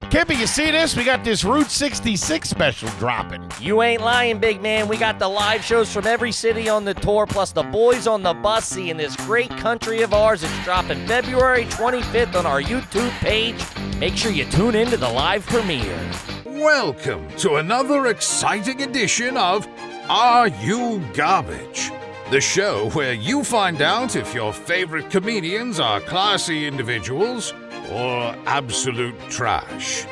Kippy, you see this? We got this Route 66 special dropping. You ain't lying, big man. We got the live shows from every city on the tour, plus the boys on the bus seeing this great country of ours. It's dropping February 25th on our YouTube page. Make sure you tune in to the live premiere. Welcome to another exciting edition of Are You Garbage? The show where you find out if your favorite comedians are classy individuals or absolute trash.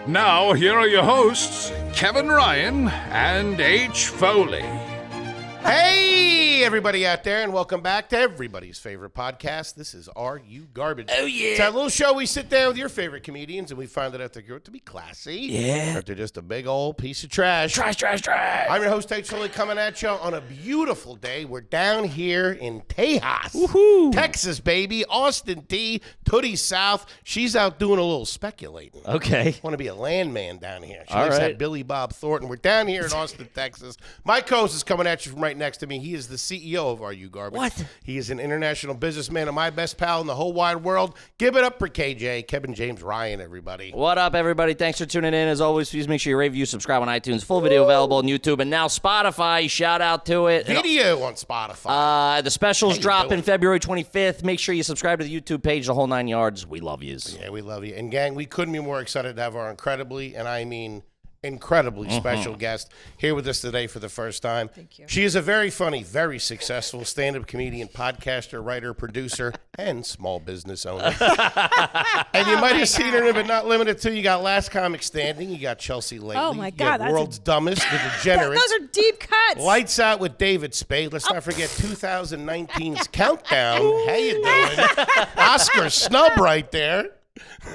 Now, here are your hosts, Kevin Ryan and H. Foley. Hey, everybody out there, and welcome back to everybody's favorite podcast. This is Are You Garbage? Oh, yeah. It's that little show we sit down with your favorite comedians, and we find out if they're good to be classy. Yeah. Or if they're just a big old piece of trash. Trash. I'm your host, H. Foley, coming at you on a beautiful day. We're down here in Tejas, Woohoo. Texas, baby. Austin T, Tootie South. She's out doing a little speculating. Okay. Want to be a landman down here. She All likes right. that Billy Bob Thornton. We're down here in Austin, Texas. My co-host is coming at you from right next to me. He is the CEO of Are You Garbage? What? He is an international businessman and my best pal in the whole wide world. Give it up for KJ, Kevin James Ryan, everybody. What up, everybody? Thanks for tuning in. As always, please make sure you rate, review, subscribe on iTunes. Full video available on YouTube and now Spotify. Shout out to it. Video on Spotify. The specials How you dropping doing? February 25th. Make sure you subscribe to the YouTube page, the whole 9 yards. We love yous. Yeah, we love you. And gang, we couldn't be more excited to have our incredibly, and I mean incredibly special guest here with us today for the first time. Thank you. She is a very funny, very successful stand-up comedian, podcaster, writer, producer, and small business owner. And you might have seen her, but not limited to. You got Last Comic Standing. You got Chelsea Lately. Oh, my You God, got that's World's Dumbest, The Degenerate. Those are deep cuts. Lights Out with David Spade. Let's not forget 2019's Countdown. How you doing? Oscar snub right there.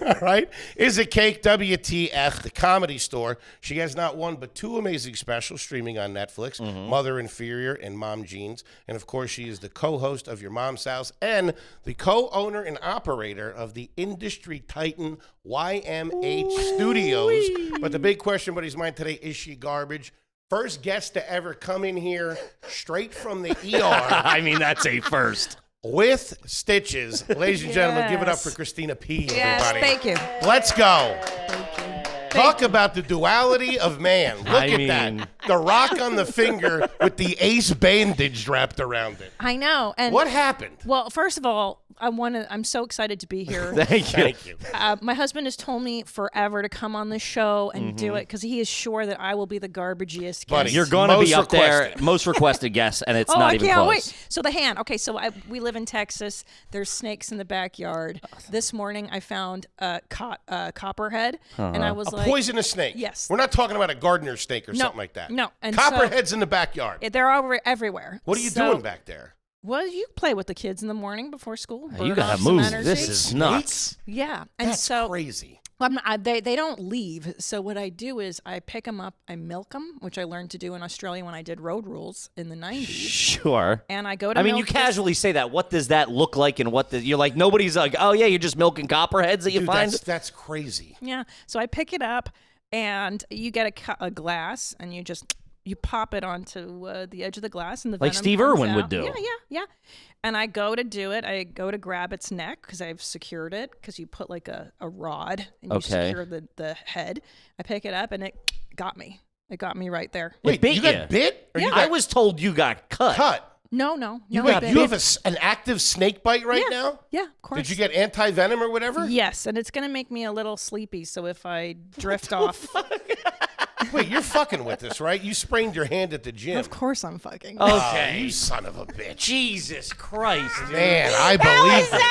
All right. Is a Cake, WTF, the Comedy Store. She has not one but two amazing specials streaming on Netflix, Mother Inferior and Mom Jeans. And, of course, she is the co-host of Your Mom's House and the co-owner and operator of the industry titan YMH Studios. But the big question on his mind today, is she garbage? First guest to ever come in here straight from the ER. I mean, that's a first. With stitches. Ladies and gentlemen, give it up for Yes. Christina P, Yes, everybody. thank you. Let's go. Thank you. Talk about the duality of man. Look I at mean- that. The rock on the finger with the ace bandage wrapped around it. I know. And What happened? well, first of all, I'm so excited to be here. Thank you. Thank you. My husband has told me forever to come on the show and do it because he is sure that I will be the garbagiest Buddy, guest. You're going to be Most up there, requested. most requested guest, and it's Oh, not I even can't close. wait. So the hand. Okay, so we live in Texas. There's snakes in the backyard. This morning I found a copperhead, and I was A like, poisonous snake. Yes. We're not talking about a gardener snake or No, something like that. no. And Copperheads in the backyard. they're everywhere. What are you So- doing back there? Well, you play with the kids in the morning before school. You burn gotta off some move. energy. This is nuts. Yeah, and That's so crazy. they don't leave. So what I do is I pick them up, I milk them, which I learned to do in Australia when I did Road Rules in the 90s. Sure. And I go to I mean, you milk this- casually say that. What does that look like? And you're like, nobody's like, oh yeah, you're just milking copperheads that you Dude, find. that's crazy. Yeah. So I pick it up, and you get a glass, and you pop it onto the edge of the glass, and the Like venom Steve comes Irwin would out. do. Yeah. And I go to do it. I go to grab its neck because I've secured it because you put like a rod and you Okay. secure the head. I pick it up, and it got me. It got me right there. Wait, bit you got ya. bit? Or you I got was told you got cut. cut? No. You I bit. have an active snake bite right Yeah. now? Yeah, of course. Did you get anti-venom or whatever? Yes, and it's gonna make me a little sleepy. So if I drift off, Wait, you're fucking with this, right? You sprained your hand at the gym. of course I'm fucking. Oh, Okay. you son of a bitch. Jesus Christ. dude. Man, I believed it.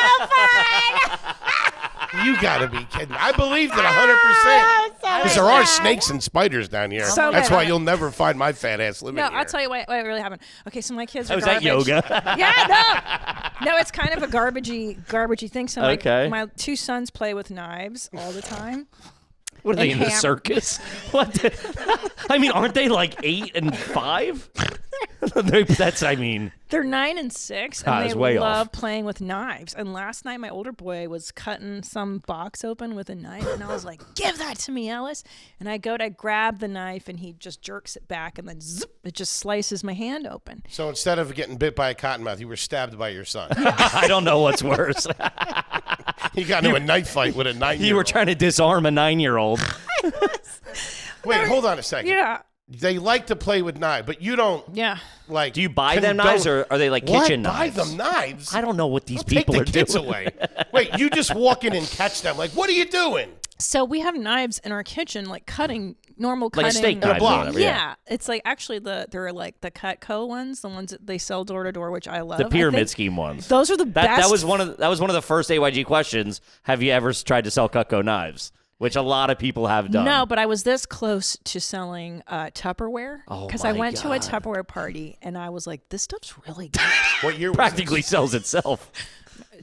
You gotta be kidding. I believed it 100%. Because there are snakes and spiders down here. So That's good. why you'll never find my fat ass living No, here. I'll tell you what really happened. Okay, so my kids are Was that garbage. yoga? Yeah, no, it's kind of a garbagey thing. So Okay. my two sons play with knives all the time. What are they And in the ham- circus? What? I mean, aren't they like 8 and 5? They're 9 and 6, and it's they way love off. playing with knives. And last night, my older boy was cutting some box open with a knife, and I was like, "Give that to me, Ellis!" And I go to grab the knife, and he just jerks it back, and then zip, it just slices my hand open. So instead of getting bit by a cottonmouth, you were stabbed by your son. I don't know what's worse. You got into a knife fight with a 9-year-old. You were trying to disarm a 9-year-old. Wait, hold on a second. Yeah, They like to play with knives, but you don't. yeah. Like, Do you buy them knives, or are they like kitchen knives? Buy them knives? I don't know what these Take people the are kids doing. away. Wait, you just walk in and catch them. Like, what are you doing? So we have knives in our kitchen, like normal Like cutting. a steak knife or block. whatever. Yeah, it's like actually they're like the Cutco ones, the ones that they sell door to door, which I love. The I pyramid think scheme ones. Those are the best. That was one of the first AYG questions. Have you ever tried to sell Cutco knives? Which a lot of people have done. No, but I was this close to selling Tupperware because I my went to a God. Tupperware party and I was like, this stuff's really good. What year was Practically sells itself.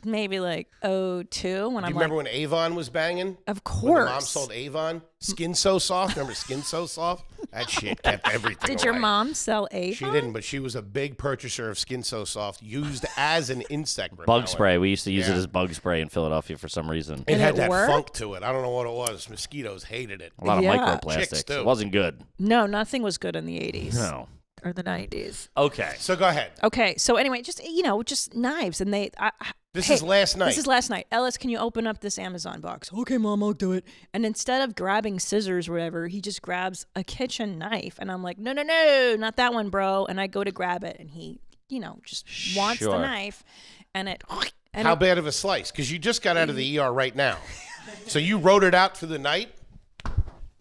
Maybe like 02 when Do I'm you like, remember when Avon was banging? of When the mom course. sold Avon? Skin So Soft? Remember Skin So Soft? That shit kept everything Did your away. mom sell Avon? She didn't, but she was a big purchaser of Skin So Soft, used as an insect repellent. Bug spray. We used to use it Yeah. as bug spray in Philadelphia for some reason. It And had it that worked? funk to it. I don't know what it was. Mosquitoes hated it. A lot of Yeah. Chicks, microplastics. too. It wasn't good. No, nothing was good in the 80s No. or the 90s. Okay. So go ahead. Okay, so anyway, just knives, and This hey, is last night. This is last night. Ellis, can you open up this Amazon box? Okay, Mom, I'll do it. And instead of grabbing scissors or whatever, he just grabs a kitchen knife, and I'm like, no, not that one, bro. And I go to grab it, and he, just wants the Sure. knife, and it. And How it, bad of a slice? Because you just got out of the ER right now. So you wrote it out for the night?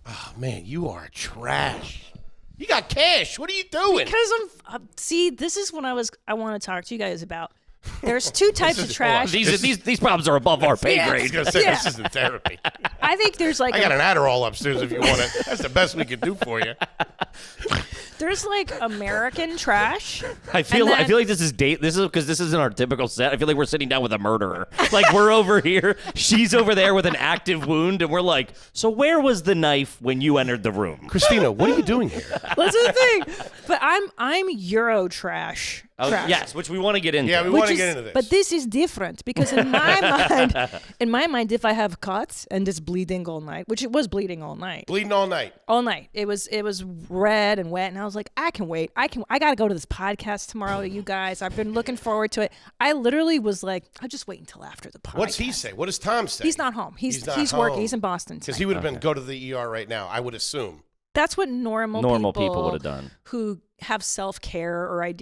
Oh, man, you are trash. You got cash. What are you doing? Because see, this is what I want to talk to you guys about. There's two types of trash. These problems are above our pay Yeah. I was grade. going to say, Yeah. this isn't therapy. I think there's like I got an Adderall upstairs if you want it. That's the best we can do for you. there's like American trash. I feel And then- like this is because this isn't our typical set. I feel like we're sitting down with a murderer. Like we're over here, she's over there with an active wound, and we're like, so where was the knife when you entered the room? Christina, what are you doing here? That's the thing. But I'm Euro trash. Oh, trash. yes, which we want to get into. Yeah, we Which want to is- get into this. But this is different because in my mind, if I have cuts and it's bleeding all night, which it was bleeding all night, Bleeding all night. it was red and wet, and I was like, I can wait. I gotta go to this podcast tomorrow, you guys. I've been looking forward to it. I literally was like, I'll just wait until after the podcast. What's he say? What does Tom say? He's not home. He's not working. home. He's in Boston Because tonight. he would have been go to the ER right now, I would assume. That's what normal people would have done. who have self-care or I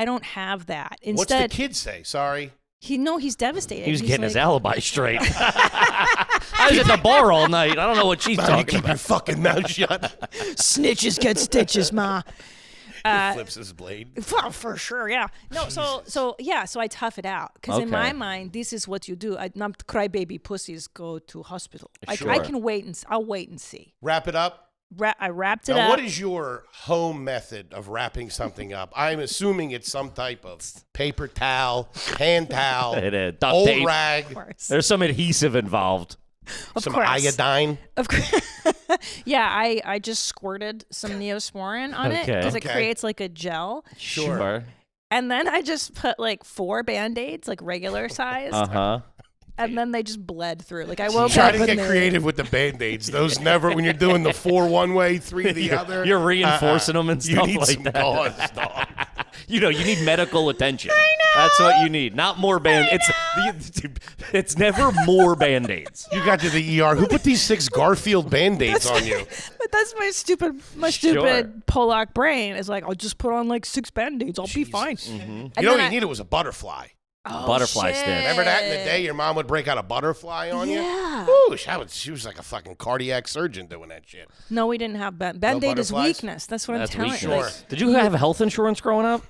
don't have that. What's Instead, the kid say? Sorry. he's devastated. He was He's getting his like, alibi straight. I was at the bar all night. I don't know what she's You talking keep about. your fucking mouth shut. snitches get stitches, ma. He flips his blade. Well, for sure, yeah. No, so I tough it out because in my Okay. mind, this is what you do. Not crybaby pussies go to hospital. Sure. I can wait I'll wait and see. Wrap it up. I wrapped it Now, up. what is your home method of wrapping something up? I'm assuming it's some type of paper towel, hand towel, It is. Duct old tape. rag, Of course. There's some adhesive involved. Of some course. iodine. Of course. Yeah, I just squirted some Neosporin on it Okay. because it Okay. creates like a gel. Sure. And then I just put like 4 Band-Aids, like regular size. Uh-huh. And then they just bled through. Like I woke Try up to and get they- creative with the Band-Aids. Those never, when you're doing the 4 one way, 3 the other. You're reinforcing them and You stuff need like some that. gauze, dog. You need medical attention. I know. That's what you need. Not more It's never more Band-Aids. You got to the ER. Who put these 6 Garfield Band-Aids on you? But that's my stupid Sure. Pollock brain. Is like, I'll just put on like 6 Band-Aids. I'll be fine. Mm-hmm. And You know then what you needed was a butterfly. Oh, Butterfly shit. stick. Remember that in the day your mom would break out a butterfly on you? Yeah. Woo, she was like a fucking cardiac surgeon doing that shit. No, we didn't have Band-Aid is butterflies? weakness. That's what That's I'm telling weakness. you. Sure. Did you have health insurance growing up?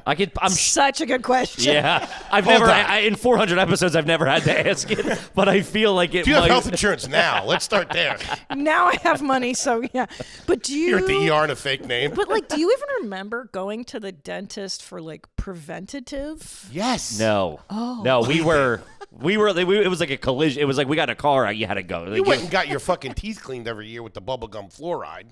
I'm Such a good question. Yeah, I've Hold never. on. In 400 episodes, I've never had to ask it, but I feel like it. Do you have might- health insurance now? Let's start there. Now I have money, so yeah. But do you? You're at the ER in a fake name. But like, do you even remember going to the dentist for like preventative? Yes. No. Oh. No, we were. It was like a collision. It was like we got a car. You had to go. Like, You went and got your fucking teeth cleaned every year with the bubblegum fluoride.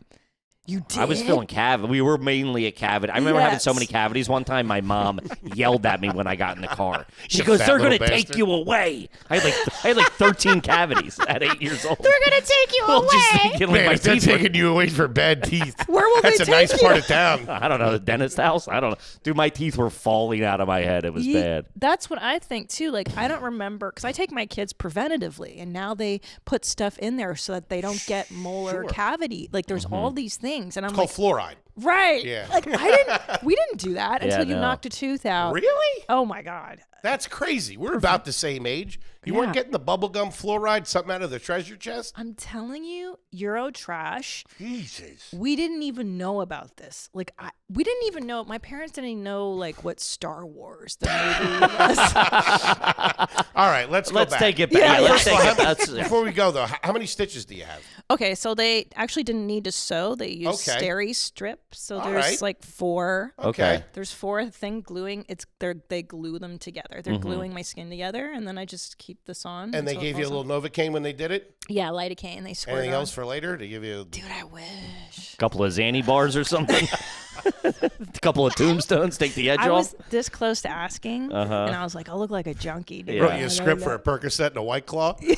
You did? I was filling cavity. We were mainly at cavity. I remember having so Yes. many cavities. One time, my mom yelled at me when I got in the car. She You goes, fat "They're going to little take bastard." you away." I had like 13 cavities at 8 years old. They're gonna take you Well, away. just thinking, like, Man, my if they're teeth were- taking you away for bad teeth, Where will that's they a nice take part you? of town. I don't know, the dentist house? I don't know. Dude, my teeth were falling out of my head. It was bad. That's what I think too. Like, I don't remember because I take my kids preventatively, and now they put stuff in there so that they don't get molar cavity. Like, there's all these things, and I'm Called like, fluoride. right? Yeah. Like, we didn't do that until you no. knocked a tooth out. Really? Oh my god. That's crazy. We're about the same age. You weren't Yeah. getting the bubblegum fluoride, something out of the treasure chest? I'm telling you, Euro trash. Jesus. We didn't even know about this. Like, we didn't even know. My parents didn't even know like what Star Wars the movie was. All right, let's go Let's back. take it back. Yeah, Yeah, let's yeah. take it back. Before we go, though, how many stitches do you have? Okay, so they actually didn't need to sew. They used Okay. steri strip. So All there's right. like 4. Okay. There's 4 thing gluing. They glue them together. They're gluing my skin together, and then I just keep this on. And they until it gave you a falls little Novocaine when they did it? on. Yeah, lidocaine. They squirt Anything on. else for later? They give you... Dude, I wish. Couple of Xanny bars or something. A couple of tombstones, take the edge I off. was this close to asking, and I was like, I look like a junkie. Dude. Yeah. Wrote you a script for a Percocet and a White Claw? Be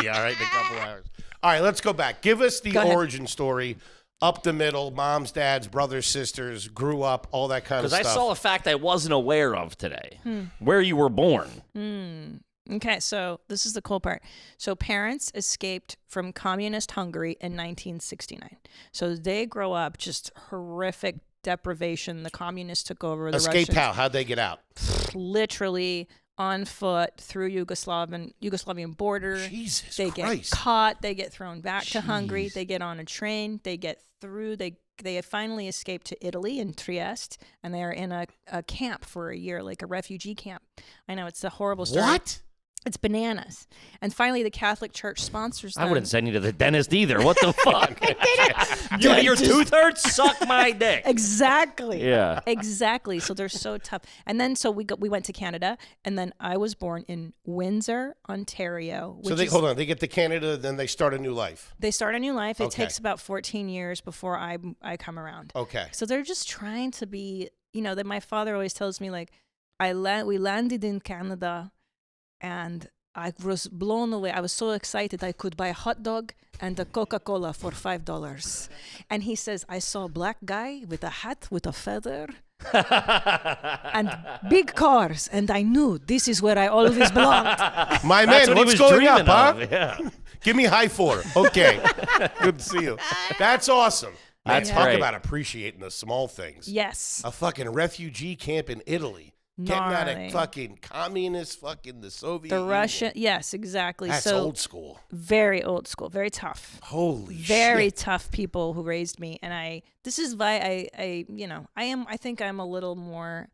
all right in a couple hours. All right, let's go back. Give us the Go ahead. origin story. Up the middle, moms, dads, brothers, sisters, grew up, all that kind of Because stuff. I saw a fact I wasn't aware of today. Where you were born. Okay, so this is the cool part. So parents escaped from communist Hungary in 1969. So they grow up just horrific deprivation. The communists took over. The Escape Russians how? How'd they get out? literally on foot through Yugoslavian border. Jesus They get Christ. caught. They get thrown back to Hungary. They get on a train. They get through. They finally escaped to Italy in Trieste, and they are in a camp for a year, like a refugee camp. I know it's a horrible story. What? It's bananas. And finally, the Catholic Church sponsors them. I wouldn't send you to the dentist either. What the fuck? Yeah, your tooth hurts? Suck my dick. Exactly. Yeah. Exactly. So they're so tough. And then so we went to Canada, and then I was born in Windsor, Ontario. So which they is- hold on. They get to Canada, then they start a new life. They start a new life. It Okay. takes about 14 years before I come around. Okay. So they're just trying to be, that my father always tells me, like, we landed in Canada, and I was blown away. I was so excited I could buy a hot dog and a Coca-Cola for $5. And he says, I saw a black guy with a hat with a feather and big cars, and I knew this is where I always belonged. My That's man, what he what's was going dreaming up, huh? of. Yeah. Give me high 4. Okay. Good to see you. That's awesome. Man, That's talk great. about appreciating the small things. Yes. A fucking refugee camp in Italy. Getting out Gnarly. of fucking communist, fucking the Soviet The Union. Russia, yes, exactly. That's so old school. very old school, very tough. Holy Very shit. tough people who raised me, and this is why I think I'm a little more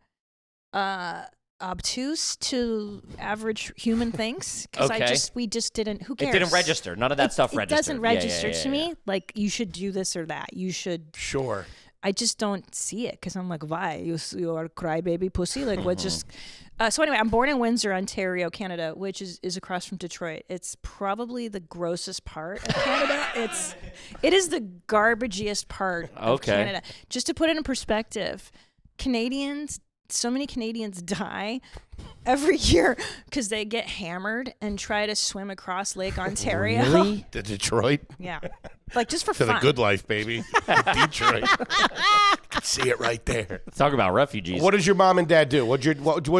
obtuse to average human things, because Okay. we just didn't, who It cares? didn't register. None of that stuff It registered. doesn't Yeah, yeah, register yeah, to yeah. me, like, you should do this or that, you should. Sure. I just don't see it, because I'm like, why? You are a crybaby pussy? Like, what just... So anyway, I'm born in Windsor, Ontario, Canada, which is across from Detroit. It's probably the grossest part of Canada. It is the garbagiest part of Okay. Canada. Just to put it in perspective, so many Canadians die every year because they get hammered and try to swim across Lake Ontario. Really? To Detroit. Yeah. Like, just for To fun. the good life, baby. Detroit. Can see it right there. Let's talk about refugees. What does your mom and dad do? What'd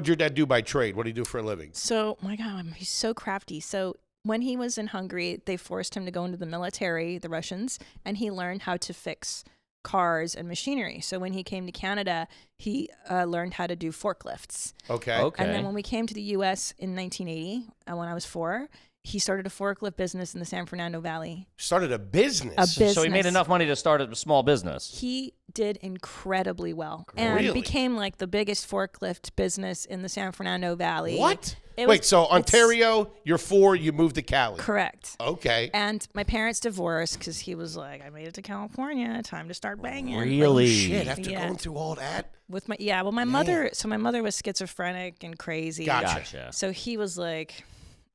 your dad do by trade? What do you do for a living? So, my God, he's so crafty. So when he was in Hungary, they forced him to go into the military, the Russians, and he learned how to fix cars and machinery. So when he came to Canada, he learned how to do forklifts. Okay. Okay. And then when we came to the U.S. in 1980, when I was 4, he started a forklift business in the San Fernando Valley. Started a business. A business. So he made enough money to start a small business. He did incredibly well and Really? became like the biggest forklift business in the San Fernando Valley. What? It Wait, was- so it's- Ontario, you're 4, you moved to Cali. Correct. Okay. And my parents divorced because he was like, I made it to California, time to start banging. Really? Shit, after Yeah. going through all that? My mother, so my mother was schizophrenic and crazy. Gotcha. Gotcha. So he was like,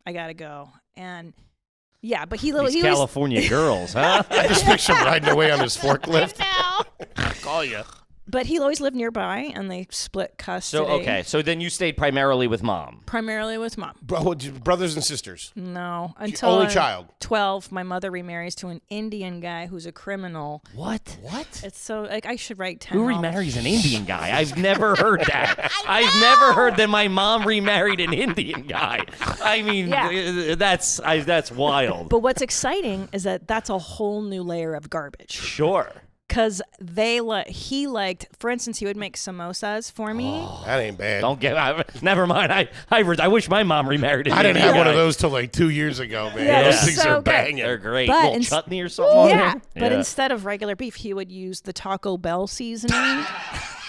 I gotta go. And, Yeah, but he These was California girls, huh? I just picture him riding away on his forklift. Call you. But he always lived nearby, and they split custody. So okay, so then you stayed primarily with mom. Primarily with mom. Brothers and sisters. No, until Only I'm child. 12, my mother remarries to an Indian guy who's a criminal. What? It's so like I should write 10 Who novels. remarries an Indian guy? I've never heard that. I've never heard that my mom remarried an Indian guy. I mean, Yeah. that's wild. But what's exciting is that that's a whole new layer of garbage. Sure. Because he liked, for instance, he would make samosas for me. That ain't bad. Don't get. Never mind. I wish my mom remarried an I didn't Indian have one guy. of those till like 2 years ago, man. Yeah, Those they're things so are good. banging. They're great. But Little ins- chutney or something on Yeah, there? but Yeah. instead of regular beef, he would use the Taco Bell seasoning.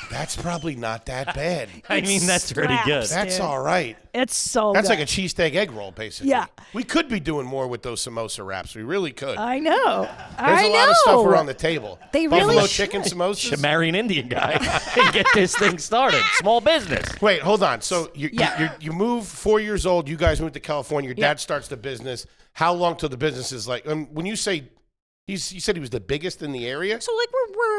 That's probably not that bad. I mean, that's pretty slaps. good. That's Dude. all right. It's so That's good. like a cheesesteak egg roll, basically. Yeah. We could be doing more with those samosa wraps. We really could. I know. There's a lot of stuff around the table. They Buffalo really chicken should. samosas. To marry an Indian guy and get this thing started. Small business. Wait, hold on. So Yeah. you move 4 years old. You guys moved to California. Your Yeah. dad starts the business. How long till the business is like? When you say you said he was the biggest in the area. So like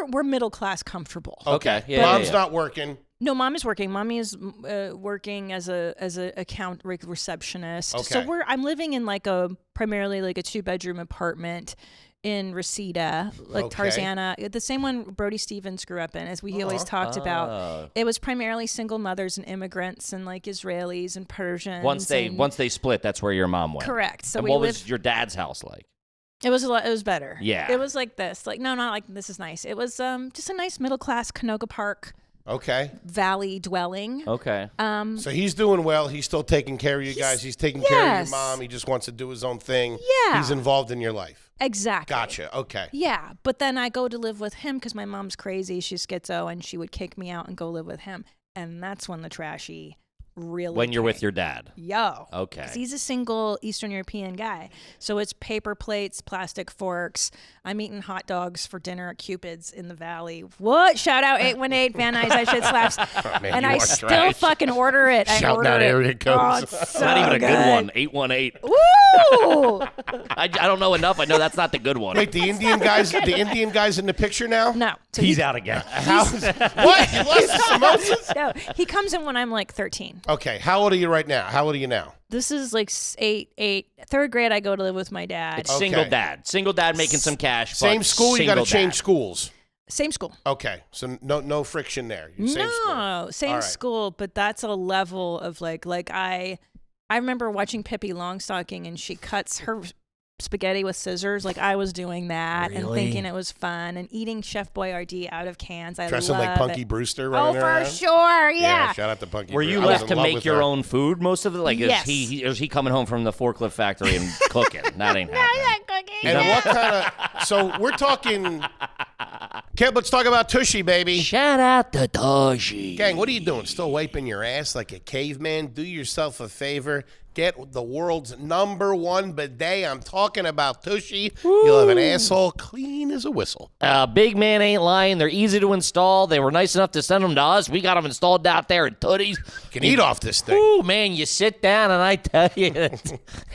we're middle class comfortable. Okay. Yeah, Mom's yeah. not working. No, mom is working. Mommy is working as a account receptionist. So Okay. I'm living in primarily like a 2-bedroom apartment in Reseda, like Okay. Tarzana, the same one Brody Stevens grew up in, as we always talked about. It was primarily single mothers and immigrants and like Israelis and Persians. Once they split, that's where your mom went. Correct. So And we what lived. was your dad's house like? It was It was better. Yeah. It was like this. Like no, not like this is nice. It was just a nice middle class Canoga Park Okay. valley dwelling. Okay. So he's doing well. He's still taking care of you guys. He's taking care of your yes. mom. He just wants to do his own thing. Yeah. He's involved in your life. Exactly. Gotcha. Okay. Yeah, but then I go to live with him because my mom's crazy. She's schizo, and she would kick me out and go live with him. And that's when the trashy really When you're with came. your dad. Yo. Okay. 'Cause he's a single Eastern European guy. So it's paper plates, plastic forks. I'm eating hot dogs for dinner at Cupid's in the Valley. What? Shout out 818 Van Nuys, I shit slaps. Man, And you I are still trash. fucking order it. I Shouting order out it. area codes. Oh, it's so Not even a good one. 818. Woo! I don't know enough. I know that's not the good one. Wait, the Indian guys in the picture now? No. So He's out again. What? You lost the samosas? No, he comes in when I'm like 13. Okay. How old are you right now? How old are you now? This is like 3rd grade. I go to live with my dad. It's single Okay. dad. Single dad making some cash. but Same school? You got to single change dad. schools. Same school. Okay. So no friction there. Same school. No, same All right. school, but that's a level of like I remember watching Pippi Longstocking and she cuts her spaghetti with scissors. Like I was doing that and Really? thinking it was fun and eating Chef Boyardee out of cans. I Dressing love like Punky it. Brewster Oh, running for around. sure, yeah. Shout out to Punky Were you Brewster. I was left in to love make with your her. own food most of it? Like, Yes. is he coming home from the forklift factory and cooking? That ain't happening. And what kind of... So we're talking... Kev, let's talk about Tushy, baby. Shout out to Toshi. Gang, what are you doing? Still wiping your ass like a caveman? Do yourself a favor. Get the world's #1 bidet. I'm talking about Tushy. You'll have an asshole clean as a whistle. Big man ain't lying. They're easy to install. They were nice enough to send them to us. We got them installed out there in Tooties. You can eat off this thing. Ooh, man, you sit down and I tell you,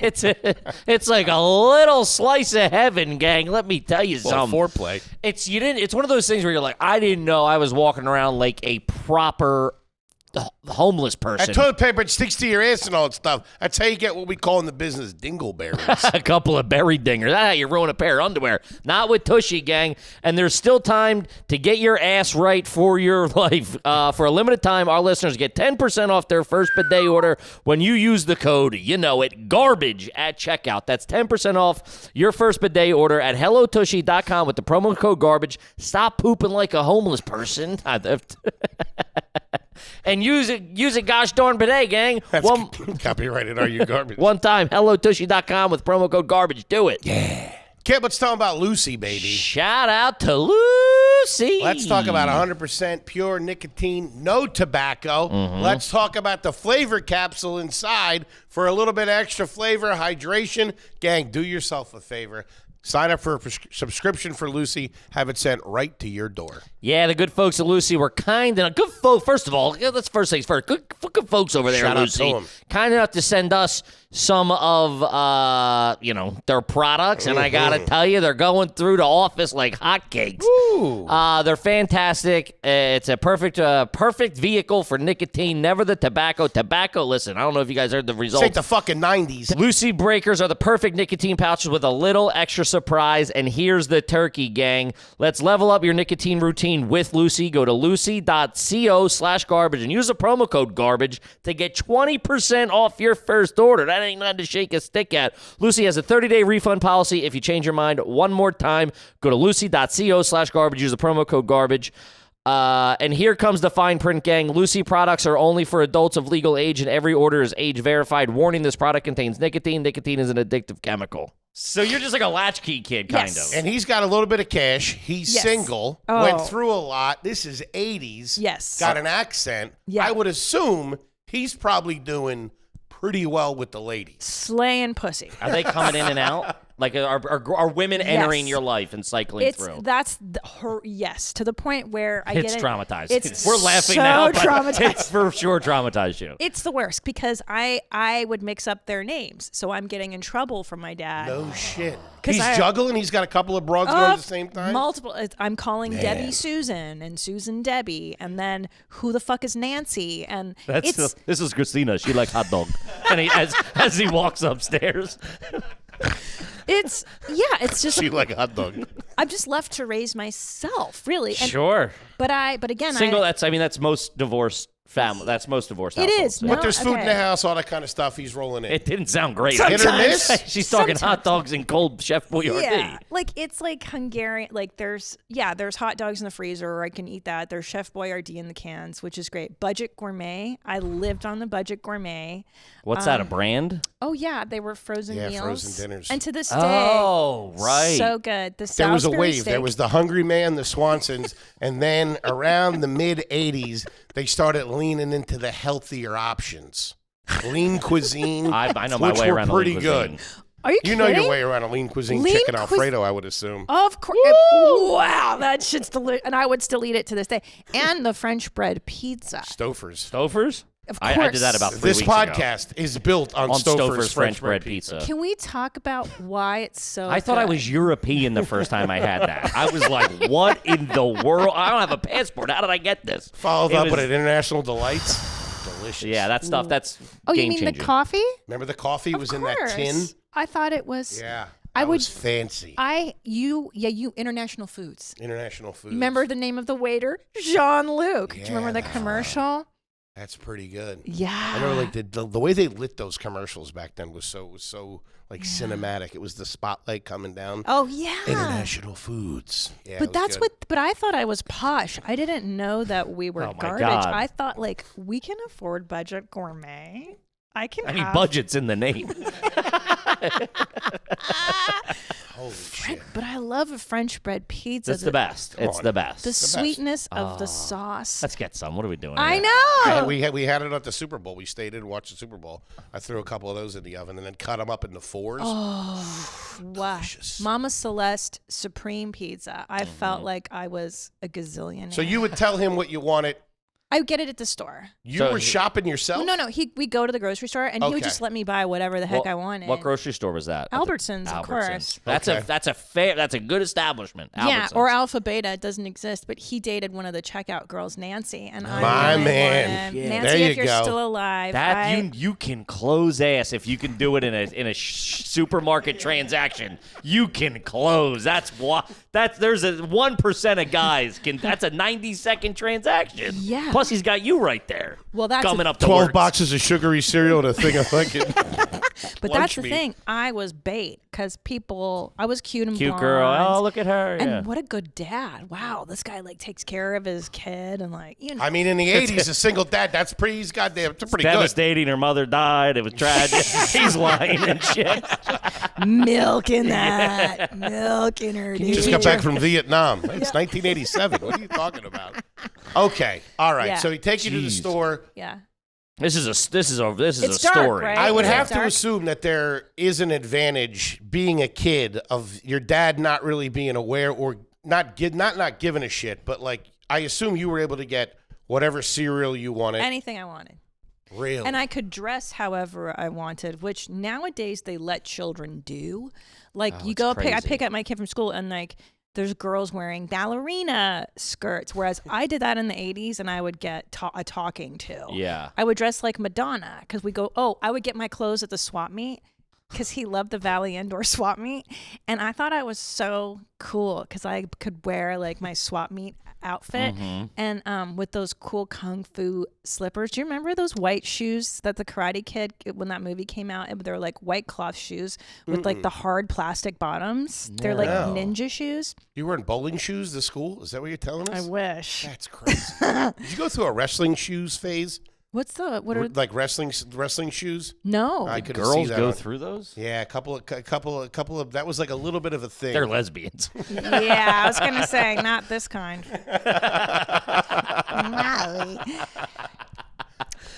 it's like a little slice of heaven, gang. Let me tell you Well, something. foreplay. It's one of those things where you're like, I didn't know I was walking around like a proper homeless person. That toilet paper sticks to your ass and all that stuff. That's how you get what we call in the business dingleberries. A couple of berry dingers. That's how you ruin a pair of underwear. Not with Tushy, gang. And there's still time to get your ass right for your life. For a limited time, our listeners get 10% off their first bidet order when you use the code, GARBAGE at checkout. That's 10% off your first bidet order at HelloTushy.com with the promo code GARBAGE. Stop pooping like a homeless person. And use it, gosh darn bidet, gang. That's copyrighted. Are you garbage? One time, HelloTushy.com with promo code GARBAGE. Do it. Kid, let's talk about Lucy, baby. Shout out to Lucy. Lucy. Let's talk about 100% pure nicotine, no tobacco. Let's talk about the flavor capsule inside for a little bit of extra flavor, hydration. Gang, do yourself a favor. Sign up for a subscription for Lucy. Have it sent right to your door. Yeah, the good folks at Lucy were kind enough. Good folks. First of all, let's first things first. Good folks over there, Shout at out Lucy. to 'em. Kind enough to send us some of their products, and I gotta tell you, they're going through the office like hotcakes. They're fantastic. It's a perfect vehicle for nicotine. Never the tobacco. Tobacco. Listen, I don't know if you guys heard the results. It's like the fucking 90s. Lucy Breakers are the perfect nicotine pouches with a little extra surprise, and here's the turkey, gang. Let's level up your nicotine routine with Lucy. Go to lucy.co/garbage and use the promo code GARBAGE to get 20% off your first order. That ain't nothing to shake a stick at. Lucy has a 30-day refund policy. If you change your mind one more time, go to lucy.co/garbage, use the promo code GARBAGE. And here comes the fine print, gang. Lucy products are only for adults of legal age, and every order is age verified. Warning, this product contains nicotine. Nicotine is an addictive chemical. So you're just like a latchkey kid, kind Yes. of. And he's got a little bit of cash. He's Yes. single. Oh. Went through a lot. This is 80s. Yes. Got an accent. Yeah. I would assume he's probably doing pretty well with the ladies. Slaying pussy. Are they coming in and out? Like, are women entering your life and cycling through? Yes, to the point where I It's get it. traumatized. It's We're laughing so now, but traumatized. it's for sure traumatized you. It's the worst because I would mix up their names, so I'm getting in trouble from my dad. No shit. 'Cause He's I- juggling. He's got a couple of broads going at the same time. Multiple. I'm calling Debbie Susan and Susan Debbie, and then who the fuck is Nancy? And it's This is Christina. She likes hot dog. And as he walks upstairs. it's just She like a hot dog. I'm just left to raise myself, really. And, Sure. But again, Single, that's most divorced family. That's most divorced It households. is. Yeah. No, But there's food in okay. the house, all that kind of stuff. He's rolling in. It didn't sound great. Hit or miss? She's talking hot dogs and cold Chef Boyardee. Yeah, like it's like Hungarian. Like there's hot dogs in the freezer, or I can eat that. There's Chef Boyardee in the cans, which is great. Budget Gourmet. I lived on the Budget Gourmet. What's that, a brand? Oh yeah, they were frozen Yeah, meals. frozen dinners. And to this day, Oh, right. so good. The There was a Salisbury wave. steak. There was the Hungry Man, the Swansons, and then around the mid 80s, they started leaning into the healthier options. Lean cuisine, I know my which way were around the pretty lean good. cuisine. Are you You kidding? know your way around a lean cuisine Lean chicken cuis- Alfredo, I would assume. Of course. Wow, that shit's delicious. And I would still eat it to this day. And the French bread pizza. Stofers. Stofers? Of I course. did that about 3 This weeks ago. podcast is built on Stouffer's French bread pizza. Can we talk about why it's so I thought I good? was European the first time I had that. I was like, what in the world? I don't have a passport. How did I get this? Followed It up was- with an International Delights. Delicious. Yeah, that stuff, that's Oh, you game mean changing. the coffee? Remember the coffee was Of in that tin? course. I thought it was. Yeah. I that would- was fancy. You International Foods. International Foods. Remember the name of the waiter? Jean-Luc. Do you remember the that's commercial? That's pretty good. Yeah. I remember like the way they lit those commercials back then was so like cinematic. It was the spotlight coming down. Oh yeah. International Foods. Yeah, But that's but I thought I was posh. I didn't know that we were Oh, my garbage. God. I thought like we can afford Budget Gourmet. I mean, budget's in the name. Holy shit. But I love a French bread pizza. It's the best. It's on. the best. The sweetness of the sauce. Let's get some. What are we doing? I here? know. We had it at the Super Bowl. We stayed in and watched the Super Bowl. I threw a couple of those in the oven and then cut them up into fours. Wow. Mama Celeste Supreme Pizza. I felt like I was a gazillionaire. So you would tell him what you wanted. I would get it at the store. You So were he- shopping yourself? No. We go to the grocery store and he would Okay. just let me buy whatever the heck I wanted. What grocery store was that? Albertsons, of course. That's Okay. that's a good establishment. Yeah, Albertsons. or Alpha Beta. It doesn't exist, but he dated one of the checkout girls, Nancy, and I My really man. wanted- Yeah. Nancy, There if you you're go. still alive, That you can close ass if you can do it in a supermarket transaction. You can close. There's a 1% of guys can. That's a 90-second transaction. Yeah. Plus, he's got you right there. Well, that's coming up to 12 work. boxes of sugary cereal and a thing of fucking. But that's the thing. I was bait because I was cute and Cute blonde. girl. Oh, look at her. And Yeah. what a good dad. Wow, this guy like takes care of his kid and like, you know. I mean, in the 80s, a single dad, that's pretty, he's goddamn, it's pretty good. Devastating. Her mother died. It was tragic. He's lying and shit. Milking that. Milking her, dude. Just got back from Vietnam. It's 1987. What are you talking about? Okay. All right. Yeah. So he takes you to the store. Yeah. This is a It's story. dark, right? I would Is it have to dark? assume that there is an advantage being a kid of your dad not really being aware or not giving a shit, but like I assume you were able to get whatever cereal you wanted. Anything I wanted. Really? And I could dress however I wanted, which nowadays they let children do. Like you go I pick up my kid from school and like there's girls wearing ballerina skirts, whereas I did that in the 80s and I would get a talking to. Yeah. I would dress like Madonna because I would get my clothes at the swap meet because he loved the Valley Indoor swap meet. And I thought I was so cool because I could wear like my swap meet outfit and with those cool kung fu slippers. Do you remember those white shoes that the Karate Kid, when that movie came out, they were like white cloth shoes with like the hard plastic bottoms? They're like ninja shoes. You wearing bowling shoes to school? Is that what you're telling us? I wish. That's crazy. Did you go through a wrestling shoes phase? What are Like wrestling shoes? no? I could Girls see that go through those? Yeah, a couple of that was like a little bit of a thing. They're lesbians. Yeah, I was gonna say not this kind.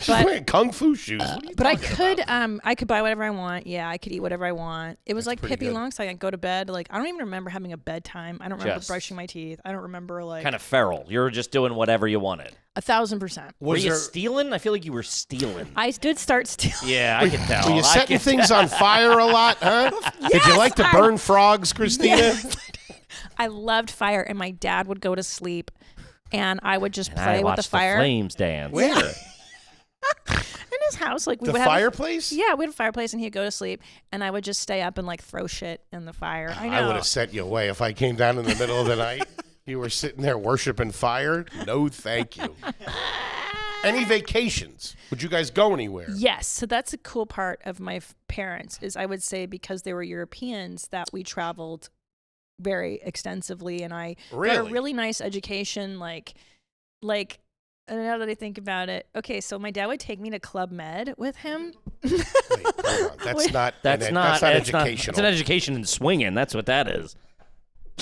She's wearing kung fu shoes. What are you But talking about? I could buy whatever I want. Yeah, I could eat whatever I want. It was like pretty Pippi good. Longstocking. I'd go to bed. Like I don't even remember having a bedtime. I don't remember Just- brushing my teeth. I don't remember like Kind of feral. You were just doing whatever you wanted. 1,000%. Were you there- stealing? I feel like you were stealing. I did start stealing. Yeah, I can tell. Were you I setting can things on fire a lot, huh? Did you like to burn frogs, Christina? I loved fire, and my dad would go to sleep, and I would just And I play with watched the fire flames dance. Where? in his house. Like we The would fireplace? Yeah, we had a fireplace, and he'd go to sleep, and I would just stay up and like throw shit in the fire. I know. I would have set you away if I came down in the middle of the night. You were sitting there worshiping fire? No, thank you. Any vacations? Would you guys go anywhere? Yes, so that's a cool part of my parents is I would say because they were Europeans that we traveled very extensively, and I got a Really? really nice education. Like, and now that I think about it, okay, so my dad would take me to Club Med with him. Wait, hold on. That's not That's educational. It's an education in swinging. That's what that is.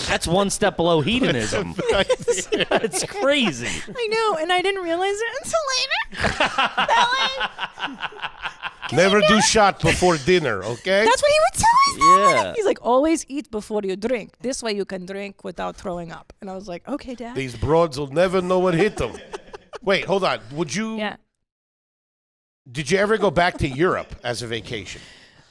That's one step below hedonism. It's crazy. I know, and I didn't realize it until later. Never do shot before dinner, okay? That's what he would tell me. Yeah. He's like, always eat before you drink. This way you can drink without throwing up. And I was like, okay, Dad. These broads will never know what hit them. Wait, hold on. Yeah. Did you ever go back to Europe as a vacation?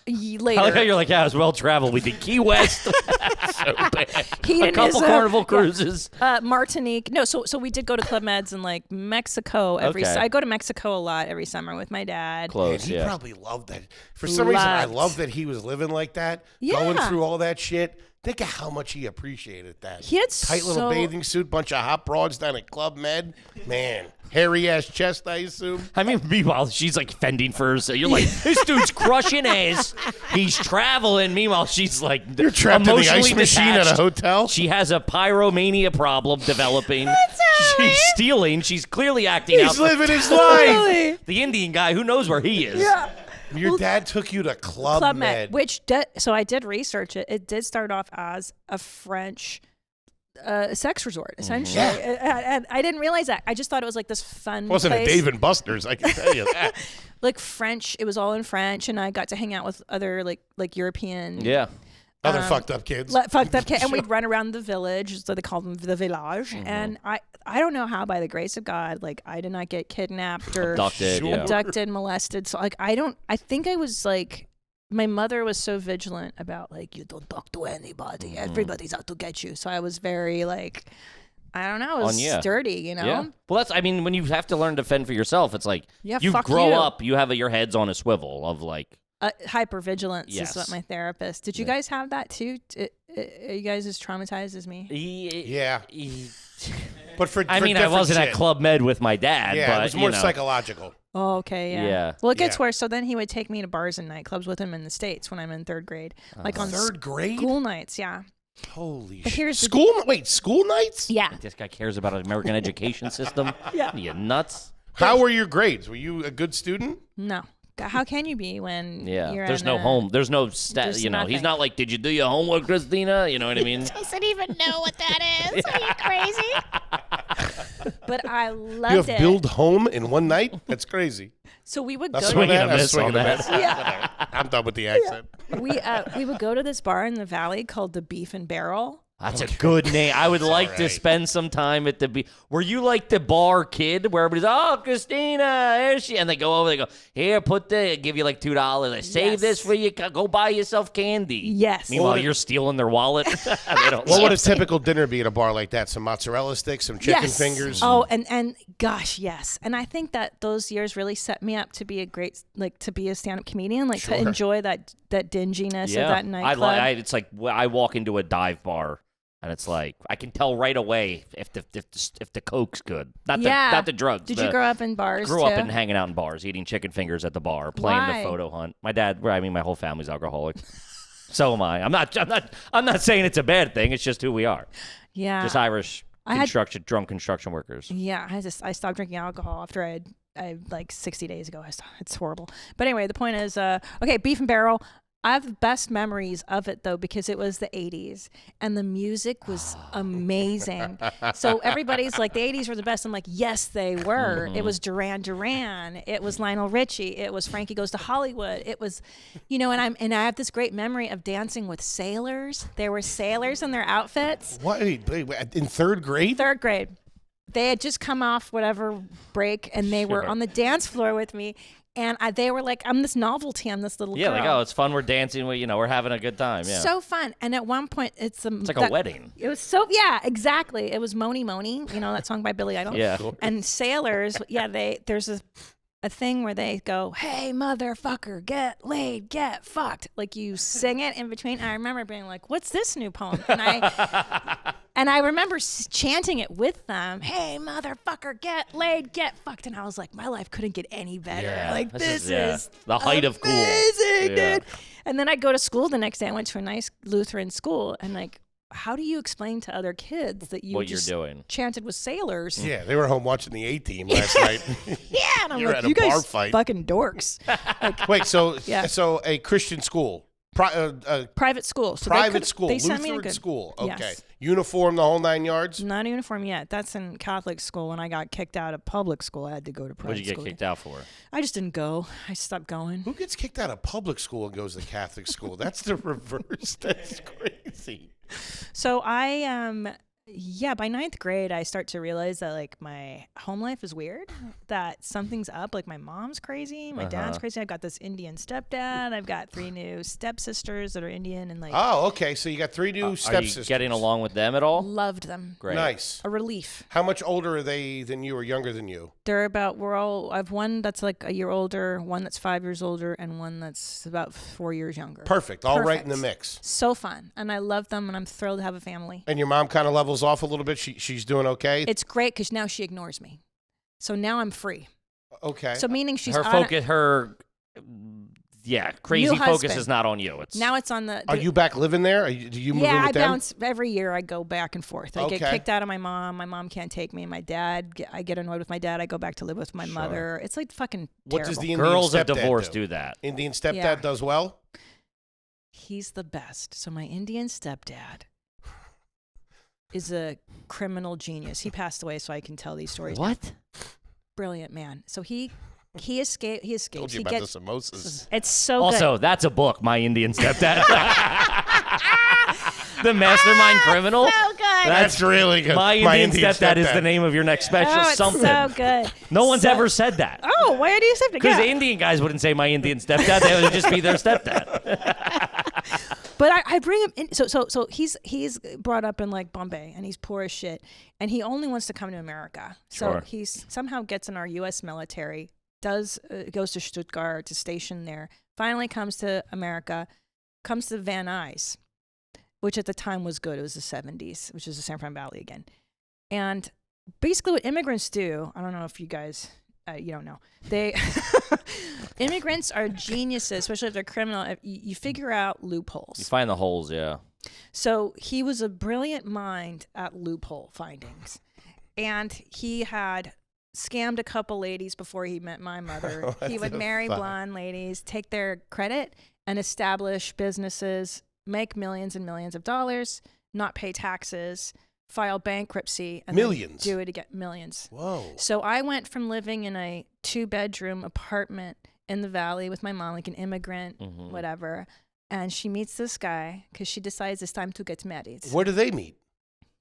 Later. I like how you're like, yeah, I was well traveled. We did Key West. So bad. He A and couple his, Carnival cruises. Martinique. No, so we did go to Club Meds in like Mexico every. Okay. I go to Mexico a lot every summer with my dad. Close, And he yeah. probably loved that. For some reason, I Loved. love that he was living like that, going Yeah. through all that shit. Think of how much he appreciated that. He had tight little so- bathing suit, bunch of hot broads down at Club Med. Man, hairy ass chest, I assume. I mean, meanwhile, she's like fending for herself. You're like, this dude's crushing ass. He's traveling. Meanwhile, she's like, You're trapped in the ice emotionally machine at a detached. hotel. She has a pyromania problem developing. all She's stealing. She's clearly acting out. He's living his life. Really? The Indian guy, who knows where he is? Yeah. Your dad took you to Club Med. Which so I did research it. It did start off as a French sex resort, essentially. And I didn't realize that. I just thought it was like this fun Wasn't place. a Dave and Buster's, I can tell you that. Like French. It was all in French, and I got to hang out with other like European. Yeah. Other fucked up kids. Fucked up kid, and we'd run around the village, so they called them the village. And I don't know how, by the grace of God, like I did not get kidnapped or Abducted, yeah. abducted, molested. So like I think I was like, my mother was so vigilant about like you don't talk to anybody, everybody's out to get you. So I was very like, I don't know, I was sturdy, you know. Yeah. Well, that's, I mean, when you have to learn to fend for yourself, it's like Yeah, you fuck grow you. up, you have your head's on a swivel of like, Hypervigilance Yes. is what my therapist. Did you guys have that too? Are you guys as traumatized as me? Yeah. But for I mean, I different wasn't shit. at Club Med with my dad, Yeah, but it was more you know. psychological. Oh, okay, yeah. Yeah. Well, it gets Yeah. worse. So then he would take me to bars and nightclubs with him in the States when I'm in third grade. Like on Third grade? school nights, yeah. Holy But shit. here's the- School nights? Yeah. This guy cares about an American education system. Yeah. You nuts? How were your grades? Were you a good student? No. God, how can you be when Yeah. you're There's in no a- home. There's no stat. There's You know, he's nothing. not like, did you do your homework, Christina? You know what I mean? Doesn't even know what that is. Are you crazy? But I You loved have it. build home in one night? That's crazy. So we would That's go swinging to a miss on that. Yeah. I'm done with the accent. we would go to this bar in the valley called the Beef and Barrel. That's a good name. I would like to right. spend some time at the. Were you like the bar kid where everybody's, oh, Christina, here's she, and they go over, they go, here, give you like $2. I save Yes. this for you. Go buy yourself candy. Yes. Meanwhile, What you're stealing their wallet. They don't What would a typical dinner be at a bar like that? Some mozzarella sticks, some chicken Yes. fingers? Oh, and gosh, yes. And I think that those years really set me up to be a great, like, to be a stand-up comedian, like Sure. to enjoy that dinginess of that nightclub. It's like I walk into a dive bar. And it's like I can tell right away if the coke's good, not the drugs. Did you grow up in bars? Grew too? up and hanging out in bars, eating chicken fingers at the bar, playing Why? the photo hunt. My dad, I mean, my whole family's alcoholic. So am I. I'm not saying it's a bad thing. It's just who we are. Yeah. Just Irish I had- drunk construction workers. Yeah, I stopped drinking alcohol after I like 60 days ago. It's horrible. But anyway, the point is, okay, Beef and Barrel. I have the best memories of it though because it was the 80s and the music was amazing. So everybody's like the 80s were the best. I'm like, yes, they were. It was Duran Duran. It was Lionel Richie. It was Frankie Goes to Hollywood. It was, and I have this great memory of dancing with sailors. There were sailors in their outfits. What? Wait, in third grade? Third grade. They had just come off whatever break and they were Sure. on the dance floor with me. And they were like, I'm this novelty. I'm this little Yeah, girl. like, oh, it's fun. We're dancing. We're having a good time. Yeah. So fun. And at one point, it's like a wedding. It was so, yeah, exactly. It was Moni Moni, that song by Billy Idol. Yeah. And sailors, yeah, there's a thing where they go, hey, motherfucker, get laid, get fucked. Like you sing it in between. And I remember being like, what's this new poem? And I remember chanting it with them. Hey, motherfucker, get laid, get fucked. And I was like, my life couldn't get any better. Yeah, Like, this is the height of cool. amazing, Yeah. dude. And then I go to school the next day. I went to a nice Lutheran school. And like, how do you explain to other kids that you What you're just doing. chanted with sailors? Yeah, they were home watching the A-Team last night. Yeah, and I'm You're like, at a you guys bar fight. fucking dorks. Wait, so Yeah. so a Christian school, Private school. So private school, They sent me to Lutheran good school. Okay, Yes. uniform, the whole 9 yards. Not a uniform yet. That's in Catholic school. When I got kicked out of public school, I had to go to private What did you get school. kicked out for? I just didn't go. I stopped going. Who gets kicked out of public school and goes to Catholic school? That's the reverse. That's crazy. So by ninth grade, I start to realize that like my home life is weird, that something's up. Like my mom's crazy, my dad's crazy. I've got this Indian stepdad. I've got 3 new stepsisters that are Indian and like Oh, okay. So you got 3 new Are you stepsisters. getting along with them at all? loved them. Great. Nice. A relief. How much older are they than you or younger than you? They're about, I have one that's like a year older, one that's 5 years older, and one that's about 4 years younger. Perfect. All right in the Perfect. mix. So fun. And I love them and I'm thrilled to have a family. And your mom kind of levels off a little bit. She's doing okay. It's great because now she ignores me. So now I'm free. Okay. So meaning she's Her on focus, crazy New focus husband. is not on you. It's now it's on the. Are you back living there? Do you move in Yeah, with I them? bounce every year. I go back and forth. I get Okay. kicked out of my mom. My mom can't take me. My dad, I get annoyed with my dad. I go back to live with my mother. It's like fucking What terrible. does the Indian girls of stepdad divorce do? do that. Indian stepdad Yeah. does well? He's the best. So my Indian stepdad is a criminal genius. He passed away, so I can tell these stories. What? Brilliant man. So he escaped. He escapes. Told you he about gets. the samosas. It's so good. Also, that's a book, My Indian Stepdad. The Mastermind Criminal. So good. That's really good. My Indian Stepdad is the name of your next special. Oh, it's something. so good. No one's So- ever said that. Oh, why do you say Because yeah. Indian guys wouldn't say my Indian stepdad; they would just be their stepdad. But I bring him in. So he's brought up in like Bombay, and he's poor as shit, and he only wants to come to America. So Sure. he's somehow gets in our U.S. military, goes to Stuttgart to station there. Finally comes to America, comes to Van Nuys, which at the time was good. It was the 70s, which is the San Fran Valley again, and basically what immigrants do, I don't know if you guys, you don't know. They immigrants are geniuses, especially if they're criminal. You figure out loopholes. You find the holes, yeah. So he was a brilliant mind at loophole findings. And he had scammed a couple ladies before he met my mother. He would marry blonde ladies, take their credit, and establish businesses, make millions and millions of dollars, not pay taxes, file bankruptcy, and Millions. then do it again. Millions. Whoa. So I went from living in a 2-bedroom apartment in the valley with my mom, like an immigrant, whatever, and she meets this guy because she decides it's time to get married. Where do they meet?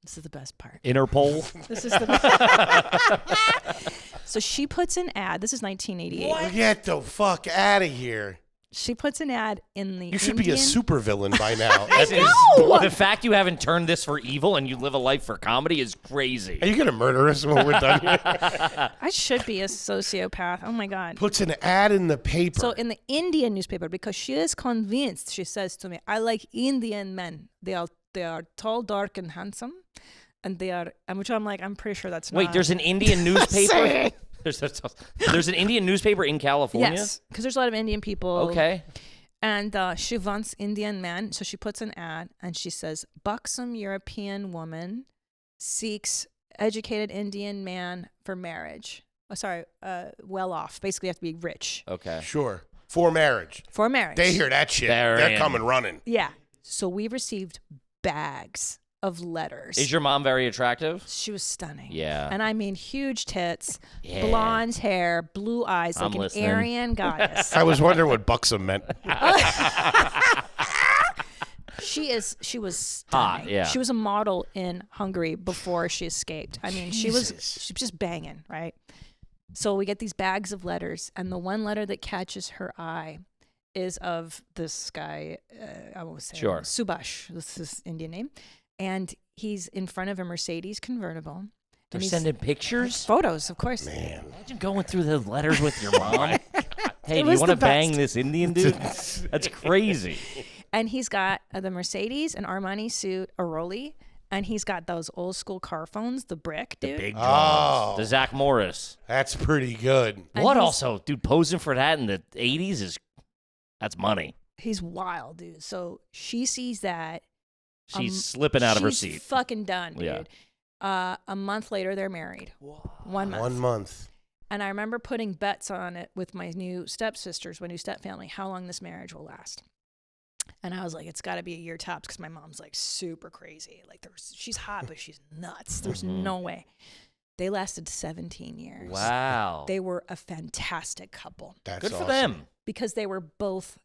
This is the best part. Interpol. This is the best. So she puts an ad. This is 1988. Get the fuck out of here. She puts an ad in the You should Indian. be a supervillain by now. The fact you haven't turned this for evil and you live a life for comedy is crazy. Are you going to murder us when we're done here? I should be a sociopath. Oh my God. Puts an ad in the paper. So in the Indian newspaper, because she is convinced, she says to me, I like Indian men. They are tall, dark, and handsome. And they are, which I'm like, I'm pretty sure that's not. Wait, there's an Indian newspaper? There's an Indian newspaper in California? Yes, because there's a lot of Indian people. Okay. And she wants Indian men. So she puts an ad and she says, buxom European woman seeks educated Indian man for marriage. Oh, sorry, well off. Basically, you have to be rich. Okay. Sure. For marriage. For marriage. They hear that shit. They're They're in. coming running. Yeah. So we received bags of letters. Is your mom very attractive? She was stunning. Yeah. And I mean huge tits, Yeah. blonde hair, blue eyes, like I'm an listening. Aryan goddess. I was wondering what buxom meant. She was stunning. Hot, yeah. She was a model in Hungary before she escaped. I mean, she was just banging, right? So we get these bags of letters, and the one letter that catches her eye is of this guy, I won't say Sure. Subhash, this is his Indian name, and he's in front of a Mercedes convertible. They're and he's- sending pictures? photos, of course. Man. Imagine going through the letters with your mom. Hey, It do you was want to the bang best. this Indian dude? That's crazy. And he's got the Mercedes, an Armani suit, a Rollie, and he's got those old school car phones, the brick, dude. Big Oh. draws. The Zach Morris. That's pretty good. And What he's- also? Dude, posing for that in the 80s that's money. He's wild, dude. So she sees that. She's slipping out of her she's seat. Fucking done, dude. Yeah. A month later, they're married. 1 month. 1 month. And I remember putting bets on it with my new stepsisters, my new stepfamily, how long this marriage will last. And I was like, it's got to be a year tops because my mom's like super crazy. Like, she's hot, but she's nuts. There's no way. They lasted 17 years. Wow. They were a fantastic couple That's Good for awesome. them. because they were both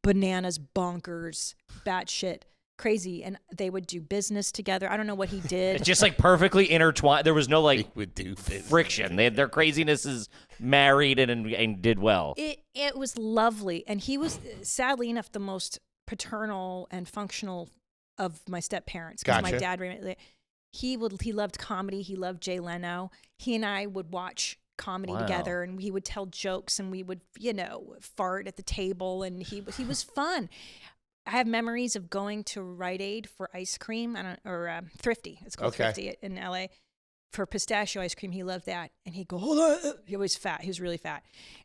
bananas, bonkers, batshit crazy, and they would do business together. I don't know what he did. It's just like perfectly intertwined. There was no They like would do business. friction. Their craziness is married and did well. It was lovely, and he was sadly enough the most paternal and functional of my step parents because my Gotcha. dad he loved comedy. He loved Jay Leno. He and I would watch comedy Wow. together, and he would tell jokes, and we would fart at the table, and he was fun. I have memories of going to Rite Aid for ice cream or Thrifty. It's called Okay. Thrifty in LA. For pistachio ice cream, he loved that, and he'd go, hold on. He was fat. He was really fat.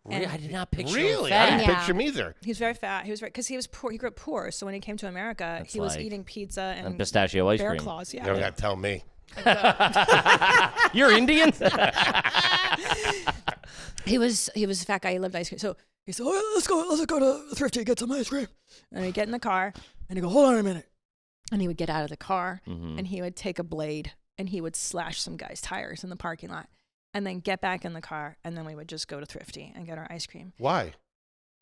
And I did not picture Really? him I fat. didn't Yeah. picture him either. he was very fat. He was because he was poor. He grew up poor. So when he came to America, That's he was like- eating pizza and And pistachio ice bear cream. claws. You Yeah. don't got to tell me. You're Indian? He was a fat guy. He loved ice cream. So he said, "Oh, let's go to Thrifty get some ice cream." And he'd get in the car, and he'd go, "Hold on a minute." And he would get out of the car, Mhm. and he would take a blade, and he would slash some guy's tires in the parking lot, and then get back in the car, and then we would just go to Thrifty and get our ice cream. Why?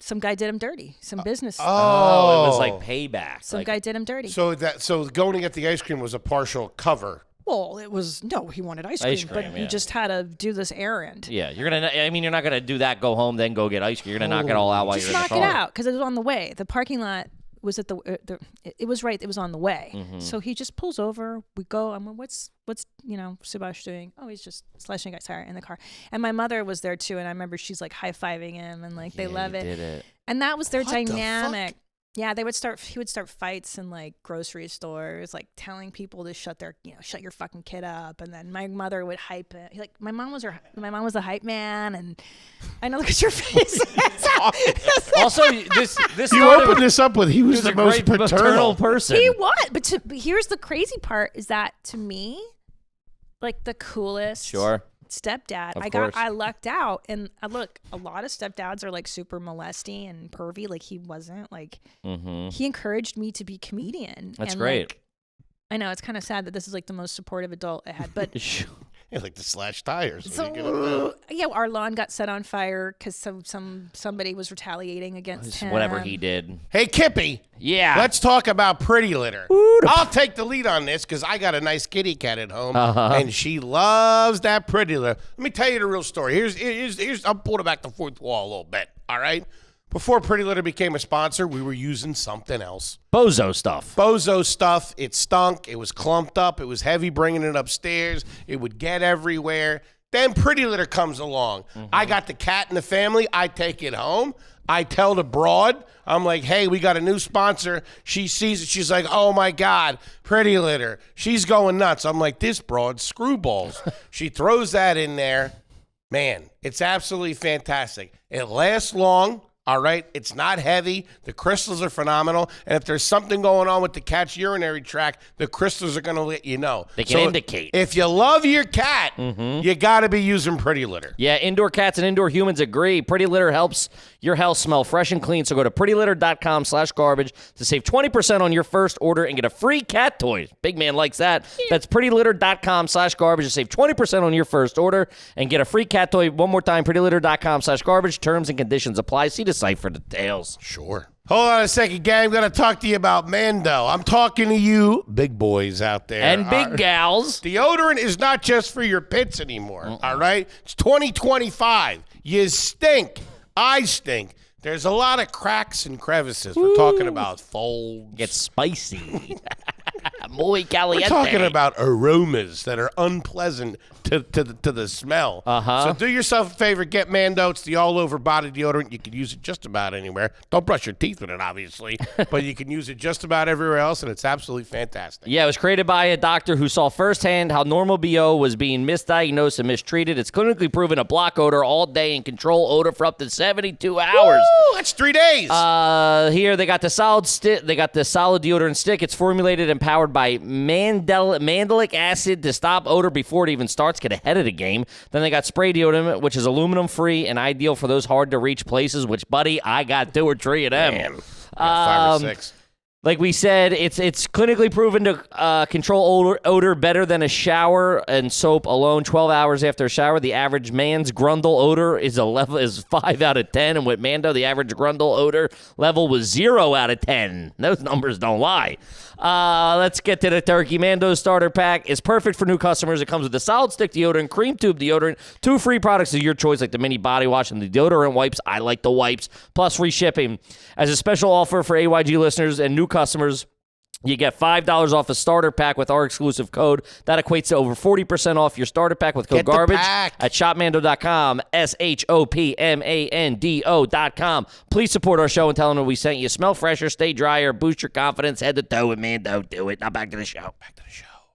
Some guy did him dirty. Some business. Oh, it was like payback. Some Like, guy did him dirty. So going to get the ice cream was a partial cover. Well, it was he wanted ice cream, Ice cream, but yeah. he just had to do this errand. yeah, you're not gonna do that. Go home, then go get ice cream. You're gonna knock it all out while Just you're in knock the it car. out because it was on the way. The parking lot was at it was right. It was on the way. Mm-hmm. So he just pulls over. We go. I'm like, what's Subhash doing? Oh, he's just slashing a guy's tire in the car. And my mother was there too. And I remember she's like high-fiving him and like they Yeah, love you it. did it. And that was their What the fuck? dynamic. Yeah, he would start fights in like grocery stores, like telling people to shut your fucking kid up. And then my mother would hype it. Like my mom was the hype man, and I know, look at your face. Also, this You started opened this up with he was the a most great paternal. person. He was, but here's the crazy part: is that to me, like the coolest. Sure. Stepdad. Of course. I lucked out, and look, a lot of stepdads are like super molesty and pervy. Like he wasn't. Like he encouraged me to be comedian. That's and, great. Like, I know it's kind of sad that this is like the most supportive adult I had, but Yeah, like to slash tires. yeah, our lawn got set on fire because somebody was retaliating against him. Whatever he did. Hey, Kippy. Yeah. Let's talk about Pretty Litter. I'll take the lead on this because I got a nice kitty cat at home, and she loves that Pretty Litter. Let me tell you the real story. Here's I'll pull it back the fourth wall a little bit. All right. Before Pretty Litter became a sponsor, we were using something else. Bozo stuff. Bozo stuff. It stunk. It was clumped up. It was heavy bringing it upstairs. It would get everywhere. Then Pretty Litter comes along. I got the cat in the family. I take it home. I tell the broad, I'm like, hey, we got a new sponsor. She sees it. She's like, oh, my God, Pretty Litter. She's going nuts. I'm like, this broad screwballs. She throws that in there. Man, it's absolutely fantastic. It lasts long. All right, it's not heavy. The crystals are phenomenal. And if there's something going on with the cat's urinary tract, the crystals are going to let you know. They can indicate. If you love your cat, you got to be using Pretty Litter. Yeah, indoor cats and indoor humans agree. Pretty Litter helps your house smell fresh and clean. So go to prettylitter.com/garbage to save 20% on your first order and get a free cat toy. Big man likes that. That's prettylitter.com/garbage to save 20% on your first order and get a free cat toy. One more time, prettylitter.com/garbage. Terms and conditions apply. See the site for details. Sure. Hold on a second, gang. I'm going to talk to you about Mando. I'm talking to you, big boys out there. And big gals. Deodorant is not just for your pits anymore, all right? It's 2025. You stink. I stink. There's a lot of cracks and crevices. We're talking about folds. Get spicy. Muy caliente. We're talking about aromas that are unpleasant to the smell. So do yourself a favor, get Mando. It's the all-over body deodorant. You can use it just about anywhere. Don't brush your teeth with it, obviously, but you can use it just about everywhere else, and it's absolutely fantastic. Yeah, it was created by a doctor who saw firsthand how normal BO was being misdiagnosed and mistreated. It's clinically proven to block odor all day and control odor for up to 72 hours. Woo, that's 3 days. Here they got the solid stick. They got the solid deodorant stick. It's formulated and powered by mandelic acid to stop odor before it even starts. Get ahead of the game. Then they got spray deodorant, which is aluminum free and ideal for those hard to reach places. Which, buddy, I got 2 or 3 of them. Man, I got 5 or 6. Like we said, it's clinically proven to control odor better than a shower and soap alone. 12 hours after a shower, the average man's grundle odor is 5 out of 10, and with Mando, the average grundle odor level was 0 out of 10. Those numbers don't lie. Let's get to the turkey. Mando starter pack is perfect for new customers. It comes with the solid stick deodorant, cream tube deodorant, 2 free products of your choice, like the mini body wash and the deodorant wipes. I like the wipes, plus free shipping. As a special offer for AYG listeners and new customers, you get $5 off a starter pack with our exclusive code. That equates to over 40% off your starter pack with code Get the GARBAGE pack. at shopmando.com, shopmando.com. Please support our show and tell them that we sent you. Smell fresher, stay drier, boost your confidence, head to toe with Mando. Do it. Now back to the show.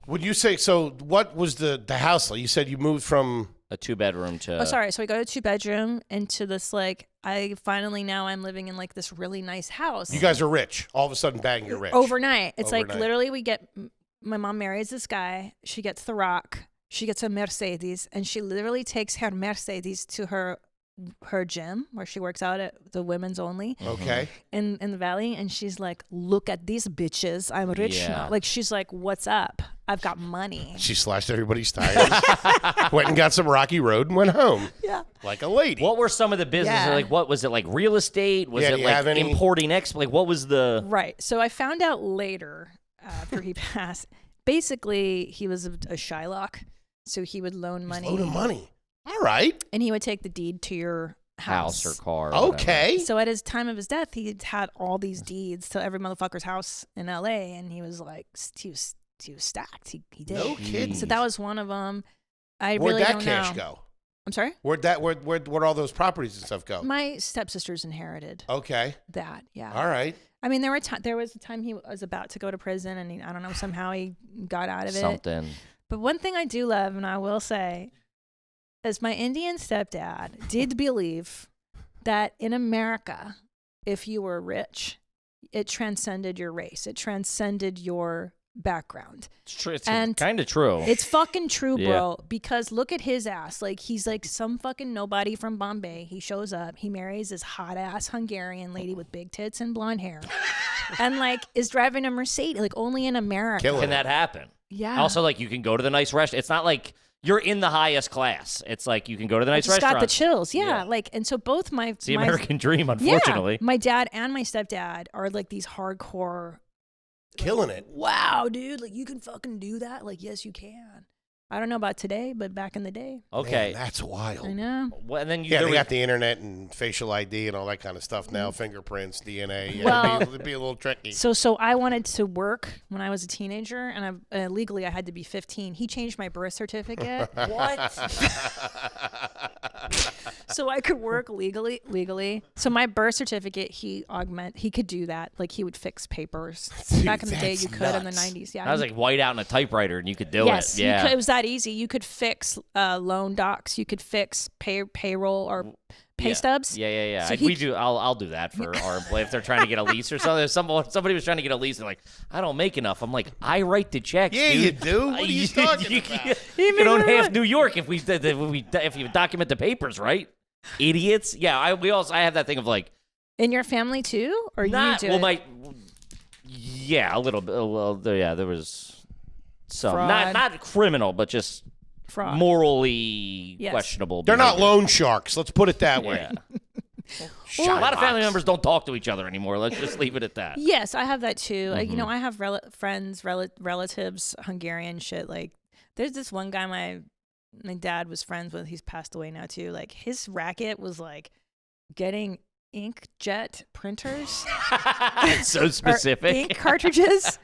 Would you say, so what was the house like? You said you moved from... A 2-bedroom to... Oh, sorry. So we go to 2-bedroom into this, like, now I'm living in, like, this really nice house. You guys are rich. All of a sudden, bang, you're rich. Overnight. It's like, Overnight. literally, my mom marries this guy. She gets the rock. She gets a Mercedes. And she literally takes her Mercedes to her gym where she works out at the women's only Okay. in the valley, and she's like, look at these bitches, I'm rich now. Like, she's like, what's up, I've got money. She slashed everybody's tires, went and got some Rocky Road and went home. Yeah. Like a lady. What were some of the businesses? Yeah. Like, what was it, like real estate? Was Yeah, it do you like have any- importing, like, what was the... Right. So I found out later after he passed, basically he was a Shylock, so he would loan money. Load of money. All right. And he would take the deed to your house or car. Or Okay. So at his time of his death, he had all these deeds to every motherfucker's house in LA, and he was like, he was stacked. He did. No kidding. So that was one of them. Where'd really that don't cash know. go? I'm sorry? Where'd all those properties and stuff go? My stepsisters inherited Okay. that, yeah. All right. I mean, there was a time he was about to go to prison, and I don't know, somehow he got out of it. Something. But one thing I do love, and I will say, is my Indian stepdad did believe that in America, if you were rich, it transcended your race. It transcended your background. It's true. It's And kind of true. It's fucking true, Yeah. bro. Because look at his ass. Like, he's like some fucking nobody from Bombay. He shows up. He marries this hot ass Hungarian lady with big tits and blonde hair, and like is driving a Mercedes. Like, only in America. Killing Can it. that happen? Yeah. Also, like, you can go to the nice restaurant. It's not like you're in the highest class. It's like you can go to the I nice just restaurant. got the chills. Yeah. Yeah. Like, and so both my It's the my, American dream, unfortunately. Yeah, my dad and my stepdad are like these hardcore. Killing it. Wow, dude! Like, you can fucking do that. Like, yes, you can. I don't know about today, but back in the day, Okay. Man, that's wild. I know. Well, and then you Yeah, there they was- got the internet and facial ID and all that kind of stuff now. Fingerprints, DNA. Yeah, Well- it'd be a little tricky. So I wanted to work when I was a teenager, and legally I had to be 15. He changed my birth certificate. What? So I could work legally. So my birth certificate, he could do that. Like, he would fix papers. Dude, Back in the day, that's you could in the nuts. 90s. Yeah. I was like white out in a typewriter, and you could do yes, it. Yeah. it was that easy. You could fix loan docs. You could fix payroll or pay stubs. Yeah. So We do. I'll do that for our employee if they're trying to get a lease or something. If somebody was trying to get a lease, they're like, I don't make enough. I'm like, I write the checks. Yeah, dude. you do. What are you talking about? You can own half New York if you document the papers, right? Idiots. Yeah. I have that thing of like In your family too, or not. you do it? Yeah, a little bit. Well, yeah, there was some Fraud. not criminal, but just fraud. morally Yes. questionable. They're not behavior. loan sharks. Let's put it that way. Yeah. A lot of family members don't talk to each other anymore. Let's just leave it at that. Yes, I have that too. Like, you Mm-hmm. know, I have friends, relatives, Hungarian shit. Like, there's this one guy my dad was friends with. He's passed away now too. Like, his racket was like getting inkjet printers It's so or specific. ink cartridges,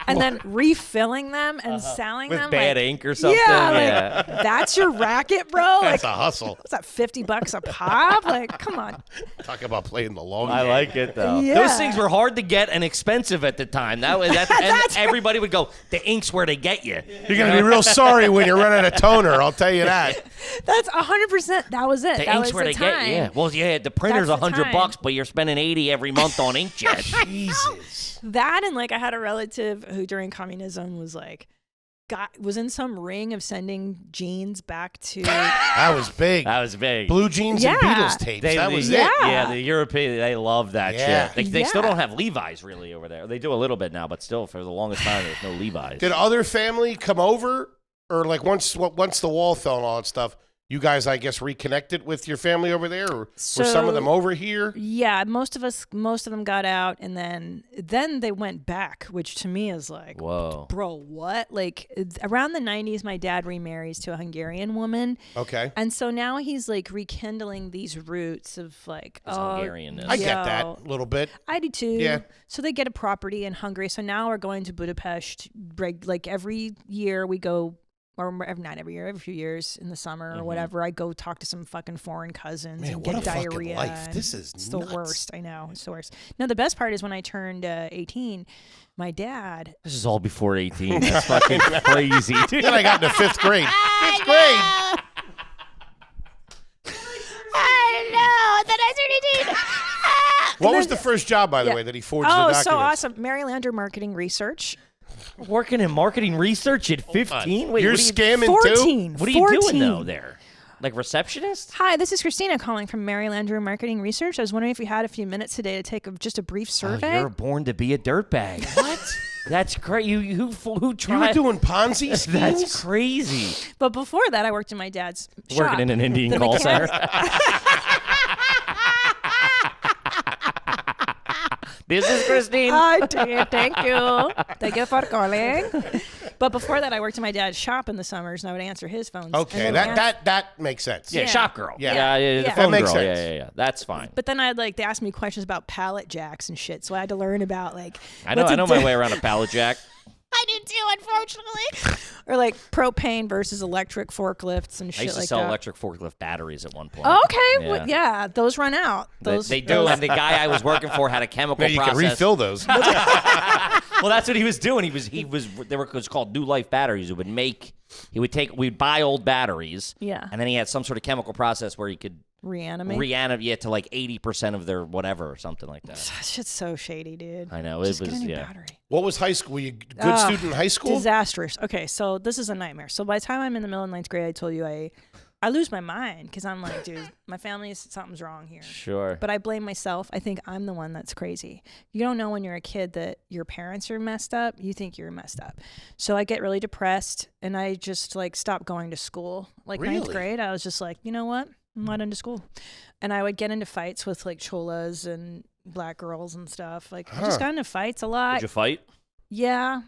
and then refilling them and selling With them bad like, ink or something. Yeah, like, that's your racket, bro. Like, That's a hustle. what's that, $50 a pop? Like, come on. Talk about playing the long I game. like it though. Yeah. Those things were hard to get and expensive at the time. And everybody would go, the ink's where they get you. You're going to be real sorry when you run out of toner. I'll tell you that. That's 100%. That was it. The that ink's was where the they time. get you. Yeah. Well, yeah, the printer's That's the $100, time. but you're spending $80 every month on inkjet. Jesus. That, and like, I had a relative who during communism was like, was in some ring of sending jeans back to. That was big. That was big. Blue jeans Yeah. and Beatles tapes. that was yeah. it. Yeah, the European, they love that Yeah. shit. They still Yeah. don't have Levi's really over there. They do a little bit now, but still for the longest time, there's no Levi's. Did other family come over? Or like once the wall fell and all that stuff, you guys, I guess, reconnected with your family over there? Or were some of them over here? Yeah, most of them got out, and then they went back, which to me is like, Whoa. bro, what? Like, around the 90s, my dad remarries to a Hungarian woman. Okay. And so now he's like rekindling these roots of like, His Hungarianness. I get yo. that a little bit. I do too. Yeah. So they get a property in Hungary. So now we're going to Budapest. Like, every year we go, or not every year, every few years in the summer or whatever. I go talk to some fucking foreign cousins Man, and what get a fucking diarrhea. life. and This is it's nuts. the worst. I know, it's the worst. No, the best part is when I turned 18, my dad. This is all before 18. That's fucking crazy. Then I got into fifth grade. Fifth grade. I know. Then I turned 18. What was the first job, by the Yeah. way, that he forged the Oh, documents? so awesome! Mary Lander Marketing Research. Working in marketing research at 15? Wait, You're what are you- scamming 14. too? What are you doing 14. though there? Like receptionist? Hi, this is Christina calling from Mary Lander Marketing Research. I was wondering if you had a few minutes today to take just a brief survey. Oh, you're born to be a dirtbag. What? That's great. Who You tried? were doing Ponzi schemes? That's crazy. But before that, I worked in my dad's shop. Working in an Indian The call mechanic- center. This is Christine. I did. Thank you. Thank you for calling. But before that, I worked in my dad's shop in the summers, and I would answer his phones. Okay, And then that makes sense. Yeah, Yeah. shop girl. Yeah. the Yeah. phone That makes girl. sense. Yeah. That's fine. But then I'd they asked me questions about pallet jacks and shit, so I had to learn about I know my way around a pallet jack. I do too, unfortunately. Or like propane versus electric forklifts and I shit used to like sell that. electric forklift batteries at one point. Okay, yeah, those run out. Those They do, and the guy I was working for had a chemical Now you process. can refill those. Well, that's what he was doing. They were it was called New Life batteries. We'd buy old batteries. Yeah. And then he had some sort of chemical process where he could reanimate to like 80% of their whatever or something like that. That shit's so shady, dude. I know. Just It was, get a new yeah. battery. What was high school? Were you a good student in high school? Disastrous. Okay, so this is a nightmare. So by the time I'm in the middle of ninth grade, I told you I lose my mind because I'm like, dude, my family, something's wrong here. Sure. But I blame myself. I think I'm the one that's crazy. You don't know when you're a kid that your parents are messed up. You think you're messed up. So I get really depressed and I just like stopped going to school. Like ninth grade, I was just like, you know what? I'm not into school. And I would get into fights with like cholas and black girls and stuff. Like I just got into fights a lot. Did you fight? Yeah.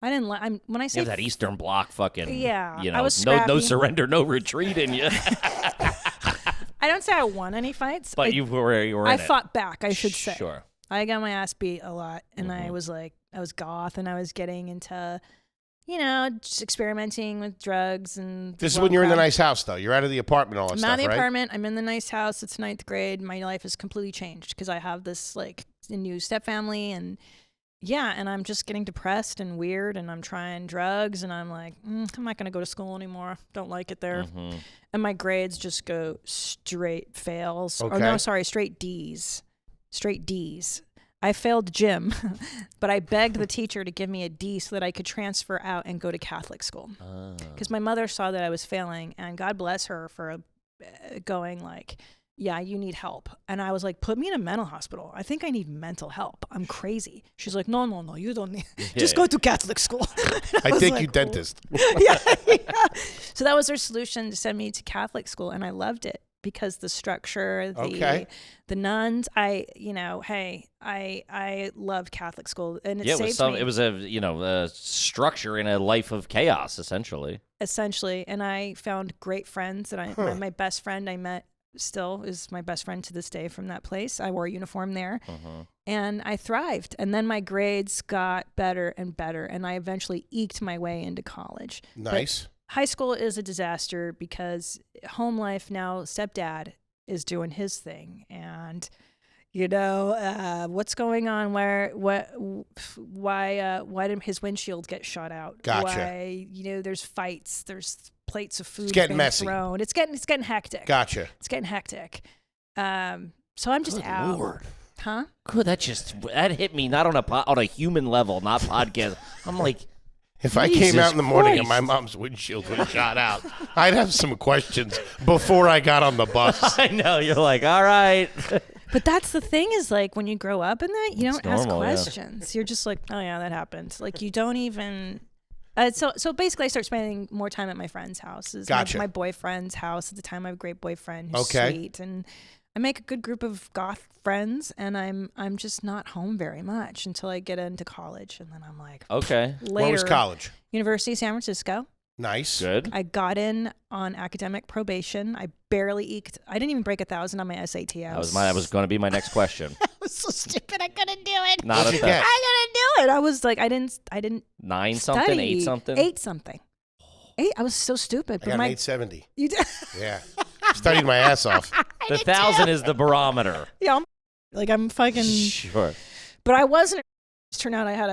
I didn't like. When I say You have that Eastern Bloc fucking. Yeah, You know, I was no scrappy. surrender, no retreat in you. I don't say I won any fights. But you were in I it. fought back. I should say. Sure. I got my ass beat a lot, and I was goth, and I was getting into, just experimenting with drugs and. This is when you're in the nice house, though. You're out of the apartment, all that I'm stuff, out of the right? apartment. I'm in the nice house. It's ninth grade. My life has completely changed because I have this like new step family and. Yeah, and I'm just getting depressed and weird, and I'm trying drugs, and I'm like, I'm not going to go to school anymore. Don't like it there. And my grades just go straight fails. Okay. Or no, sorry, straight D's. Straight D's. I failed gym, but I begged the teacher to give me a D so that I could transfer out and go to Catholic school. Because my mother saw that I was failing, and God bless her for going like, yeah, you need help. And I was like, put me in a mental hospital. I think I need mental help. I'm crazy. She's like, no, you don't need. Just go to Catholic school. I was think like, you cool. dentist. yeah. So that was their solution to send me to Catholic school, and I loved it because the structure, the nuns. I loved Catholic school, and it saved me. It was a structure in a life of chaos, essentially. And I found great friends. And my best friend I met. Still is my best friend to this day from that place. I wore a uniform there and I thrived. And then my grades got better and better. And I eventually eked my way into college. Nice. But high school is a disaster because home life now, stepdad is doing his thing. And, what's going on? Why did his windshield get shot out? Gotcha. Why, there's fights, there's plates of food getting being messy. thrown. It's getting hectic. Gotcha. It's getting hectic. So I'm just out. Lord. Huh? Good, that hit me not on a human level, not podcast. I'm like, If I came out in the morning and Christ. my mom's windshield was shot out, I'd have some questions before I got on the bus. I know. You're like, all right. But that's the thing is like when you grow up in that, you don't ask normal, yeah. questions. You're just like, oh yeah, that happened. Like you don't even. So basically, I start spending more time at my friend's house. Gotcha. My boyfriend's house at the time. I have a great boyfriend who's Okay. sweet, and I make a good group of goth friends. And I'm just not home very much until I get into college, and then I'm like, Okay. later. Where was college? University of San Francisco. Nice. Good. I got in on academic probation. I barely eked. I didn't even break 1,000 on my SAT. That was going to be my next question. I was so stupid. I couldn't do it. Not What'd a you get? I couldn't do it. I was like, I didn't 9 study. something, 8 something. 8 something. 8. I was so stupid. I got an 870. You did. Yeah. Studied my ass off. The 1,000 is the barometer. Yeah. I'm fucking. Sure. But I wasn't. It turned out I had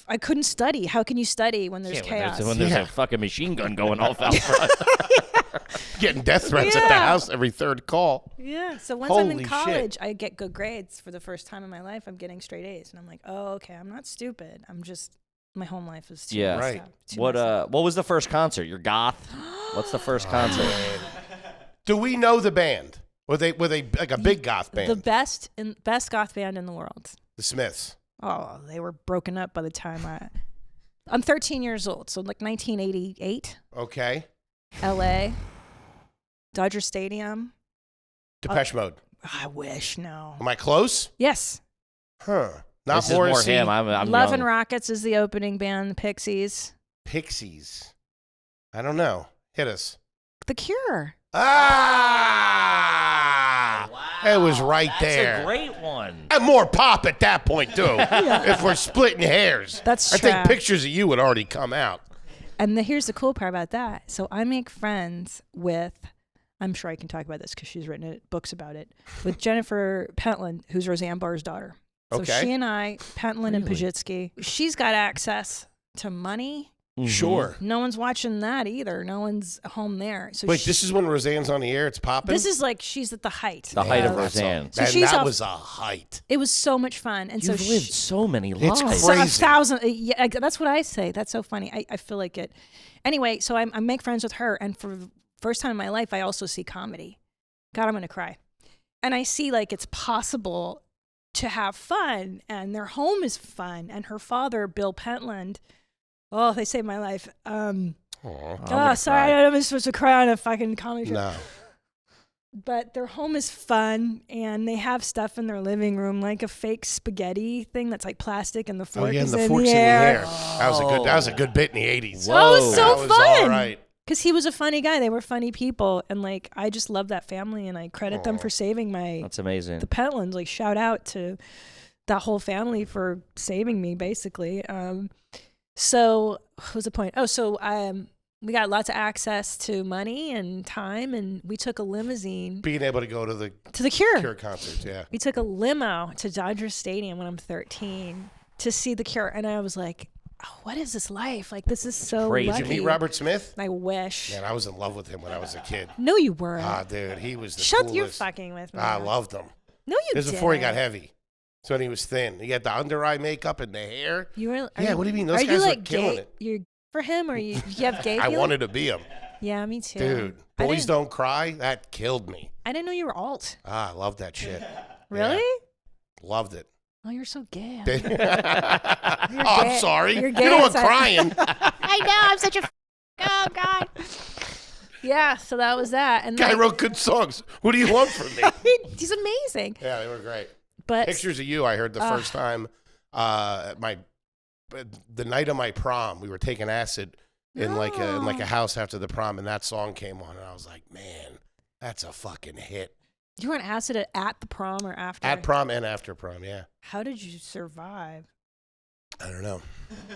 I couldn't study. How can you study when there's chaos? When there's Yeah. a fucking machine gun going off out front. Getting death threats at the Yeah. house every third call. Yeah. So once I'm Holy in shit. college, I get good grades for the first time in my life. I'm getting straight A's, and I'm like, oh, okay. I'm not stupid. I'm just my home life is too Yeah. messed Right. up, too messed up. What was the first concert? Your goth? What's the first concert? Do we know the band? Were they like a big goth band? The best goth band in the world. The Smiths. Oh, they were broken up by the time I'm 13 years old, so like 1988, Okay. LA, Dodger Stadium. Depeche Mode. I wish, no. Am I close? Yes. Huh. Not This is more Morrissey. him. I'm Love young. and Rockets is the opening band, the Pixies. Pixies. I don't know. Hit us. The Cure. Ah! It was right there. That's a great one. And more pop at that point, too, if we're splitting hairs. That's I think trash. pictures of you would already come out. And here's the cool part about that. So I make friends with, I'm sure I can talk about this because she's written books about it, with Jennifer Pentland, who's Roseanne Barr's daughter. So Okay. she and I, Pentland and Pajitsky, she's got access to money. Sure. No one's watching that either. No one's home there. So Wait, this is when Roseanne's on the air? It's popping? this is like she's at the height. The height of That's Roseanne. So and she's that off- was a height. It was so much fun. And You've so lived so many lives. So a Crazy. 1,000. Yeah, that's what I say. That's so funny. I feel like it. Anyway, so I make friends with her, and for the first time in my life, I also see comedy. God, I'm gonna cry. And I see like it's possible to have fun, and their home is fun. And her father, Bill Pentland, oh, they saved my life. Aw. Oh, sorry, I'm supposed to cry on a fucking comedy show. No. But their home is fun, and they have stuff in their living room, like a fake spaghetti thing that's like plastic, and the fork Oh, yeah, is and the in fork's the in the air. air. That was a good bit in the 80s. Oh, it was so That was fun. all right. Because he was a funny guy. They were funny people. And like, I just love that family, and I credit them for saving That's amazing. the Pentlands. Like, shout out to that whole family for saving me, basically. So what was the point? Oh, so we got lots of access to money and time, and we took a limousine Being able to go to the to the Cure. Cure concerts, yeah. We took a limo to Dodger Stadium when I'm 13 to see the Cure. And I was like, oh, what is this life? Like, this is so Crazy. lucky. Did you meet Robert Smith? I wish. Man, I was in love with him when I was a kid. No, you weren't. Ah, dude, he was the Shut coolest. you're fucking with me. I loved him. No, you This didn't. was before he got heavy. It's when he was thin. He had the under eye makeup and the hair. You were, Yeah, what do you mean? Those are guys you were like killing gay? it. You're for him, or you have gay? I feeling? wanted to be him. Yeah, me too. Dude, I Boys didn't- Don't Cry, that killed me. I didn't know you were alt. Ah, I loved that shit. Really? Loved it. Oh, you're so gay. Oh, gay. I'm sorry. You're You're gay the one inside. crying. I know. I'm such a. Oh God. Yeah, so that was that. And Guy like, wrote good songs. What do you want from me? he's amazing. Yeah, they were great. But Pictures of You, I heard the first time at the night of my prom. We were taking acid in like a house after the prom, and that song came on, and I was like, man, that's a fucking hit. you were on acid at the prom or after? At prom and after prom, yeah. How did you survive? I don't know.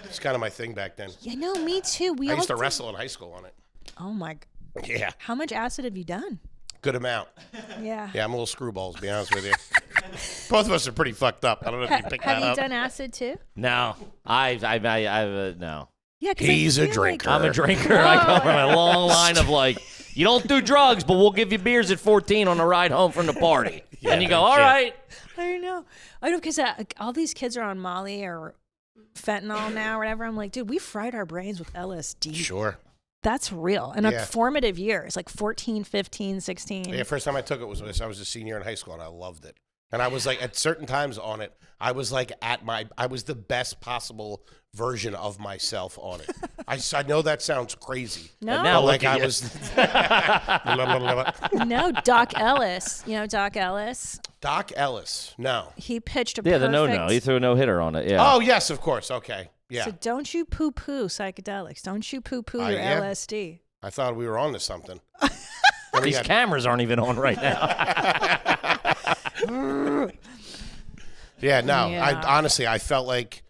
It's kind of my thing back then. Yeah, no, me too. We I all used to did. wrestle in high school on it. Oh my! Yeah, How much acid have you done? good amount. Yeah. Yeah, I'm a little screwball, to be honest with you. Both of us are pretty fucked up. I don't know if you picked Have that you up. done acid too? No, I've no. Yeah, 'cause I He's a feel like- drinker. I'm a drinker. I come from a long line of like, you don't do drugs, but we'll give you beers at 14 on the ride home from the party. Yeah, and you go, no all shit. right. I know. I know, because all these kids are on Molly or fentanyl now or whatever. I'm like, dude, we fried our brains with LSD. Sure. That's real. And Yeah. a formative years, like 14, 15, 16. Yeah, first time I took it was when I was a senior in high school, and I loved it. And I was like, at certain times on it, I was like I was the best possible version of myself on it. I know that sounds crazy. No. And now But like look at I you. was. No, Doc Ellis. You know Doc Ellis? Doc Ellis. No. He pitched a Yeah, the perfect... no. He threw a no-hitter on it. Yeah. Oh yes, of course. Okay. Yeah. So don't you poo-poo psychedelics. Don't you poo-poo your yeah. LSD. I thought we were on to something. Then we These got- cameras aren't even on right now. Yeah, no. Yeah. I honestly, I felt like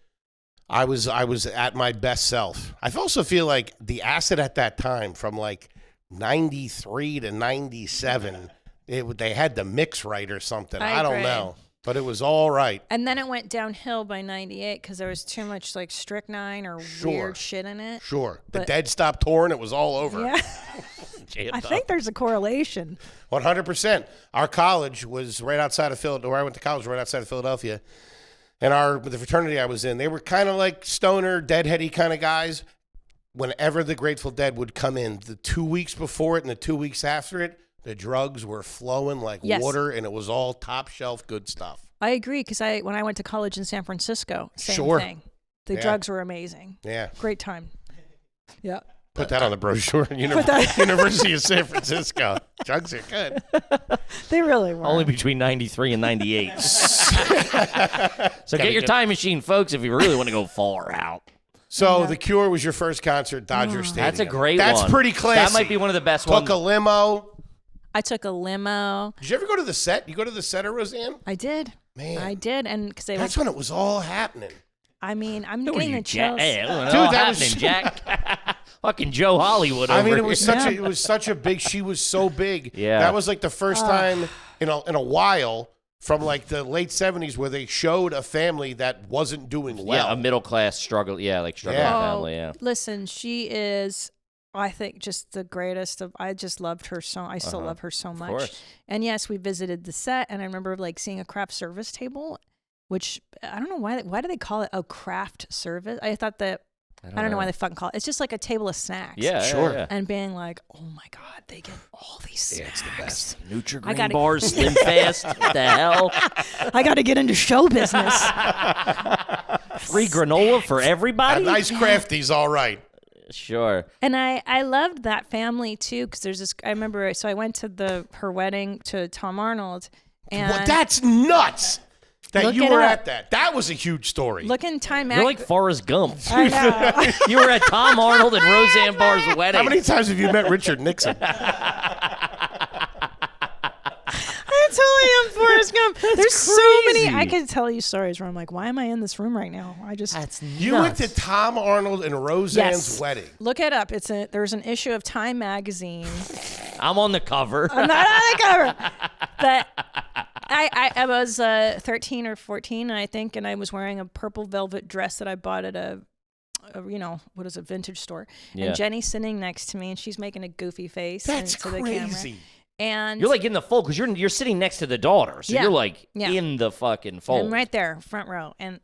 I was at my best self. I also feel like the acid at that time, from like 93 to 97, they had the mix right or something. I I don't agree. know, but it was all right. And then it went downhill by 98 because there was too much like strychnine or Sure. weird shit in it. Sure, the But- Dead stopped touring. It was all over. Yeah. I think there's a correlation. 100%. Our college was right outside of Philadelphia. Where I went to college, right outside of Philadelphia. And the fraternity I was in, they were kind of like stoner, deadheady kind of guys. Whenever the Grateful Dead would come in, the 2 weeks before it and the 2 weeks after it, the drugs were flowing like Yes. water, and it was all top shelf good stuff. I agree because when I went to college in San Francisco, same Sure. thing. The Yeah. drugs were amazing. Yeah. Great time. Yeah. Put that on the brochure. University of San Francisco. Drugs are good. They really were. Only between 93 and 98. So get your time machine, folks, if you really want to go far out. So The Cure was your first concert, Dodger Stadium. That's a great one. That's pretty classy. That might be one of the best Took ones. a limo. I took a limo. Did you ever go to the set? You go to the set of Roseanne? I did. Man. I did. And because they That's when it was all happening. I mean, I'm getting the chills. Hey, Dude, that that was was- Jack. Fucking Joe Hollywood. I mean, over it was here. such a big. She was so big. Yeah. That was like the first time in a while from like the late 70s where they showed a family that wasn't doing well. Yeah, a middle class struggle. Yeah, like struggling Yeah. family. Yeah. Listen, she is, I think, just the greatest of. I just loved her so. I still love her so much. course. And yes, we visited the set, and I remember like seeing a craft service table, which I don't know why. Why do they call it a craft service? I thought that. I don't know why they fucking call it. It's just like a table of snacks. Yeah, Sure. Yeah. And being like, oh my God, they get all these snacks. Yeah, it's the best. Nutri-Grain gotta- bars, Slim Fast. What the hell? I got to get into show business. Free granola for A everybody? nice crafty's all right. Sure. And I loved that family too, because there's this. I remember. So I went to her wedding to Tom Arnold, and Well, that's nuts that Look you it were up. at that. That was a huge story. look in Time You're like Mag. Forrest Gump. I know. You were at Tom Arnold and Roseanne Barr's wedding. How many times have you met Richard Nixon? I totally am Forrest Gump. There's so many. crazy. I could tell you stories where I'm like, why am I in this room right now? I just That's You went to Tom Arnold and Roseanne's Yes. wedding. look it up. There's an issue of Time magazine. I'm on the cover. I'm not on the cover, but I was 13 or 14, I think, and I was wearing a purple velvet dress that I bought at a what is a vintage store. Yeah. And Jenny's sitting next to me, and she's making a goofy face That's into the camera. crazy. And You're like in the fold because you're sitting next to the daughter, so Yeah. you're like Yeah. in the fucking fold. I'm right there, front row. And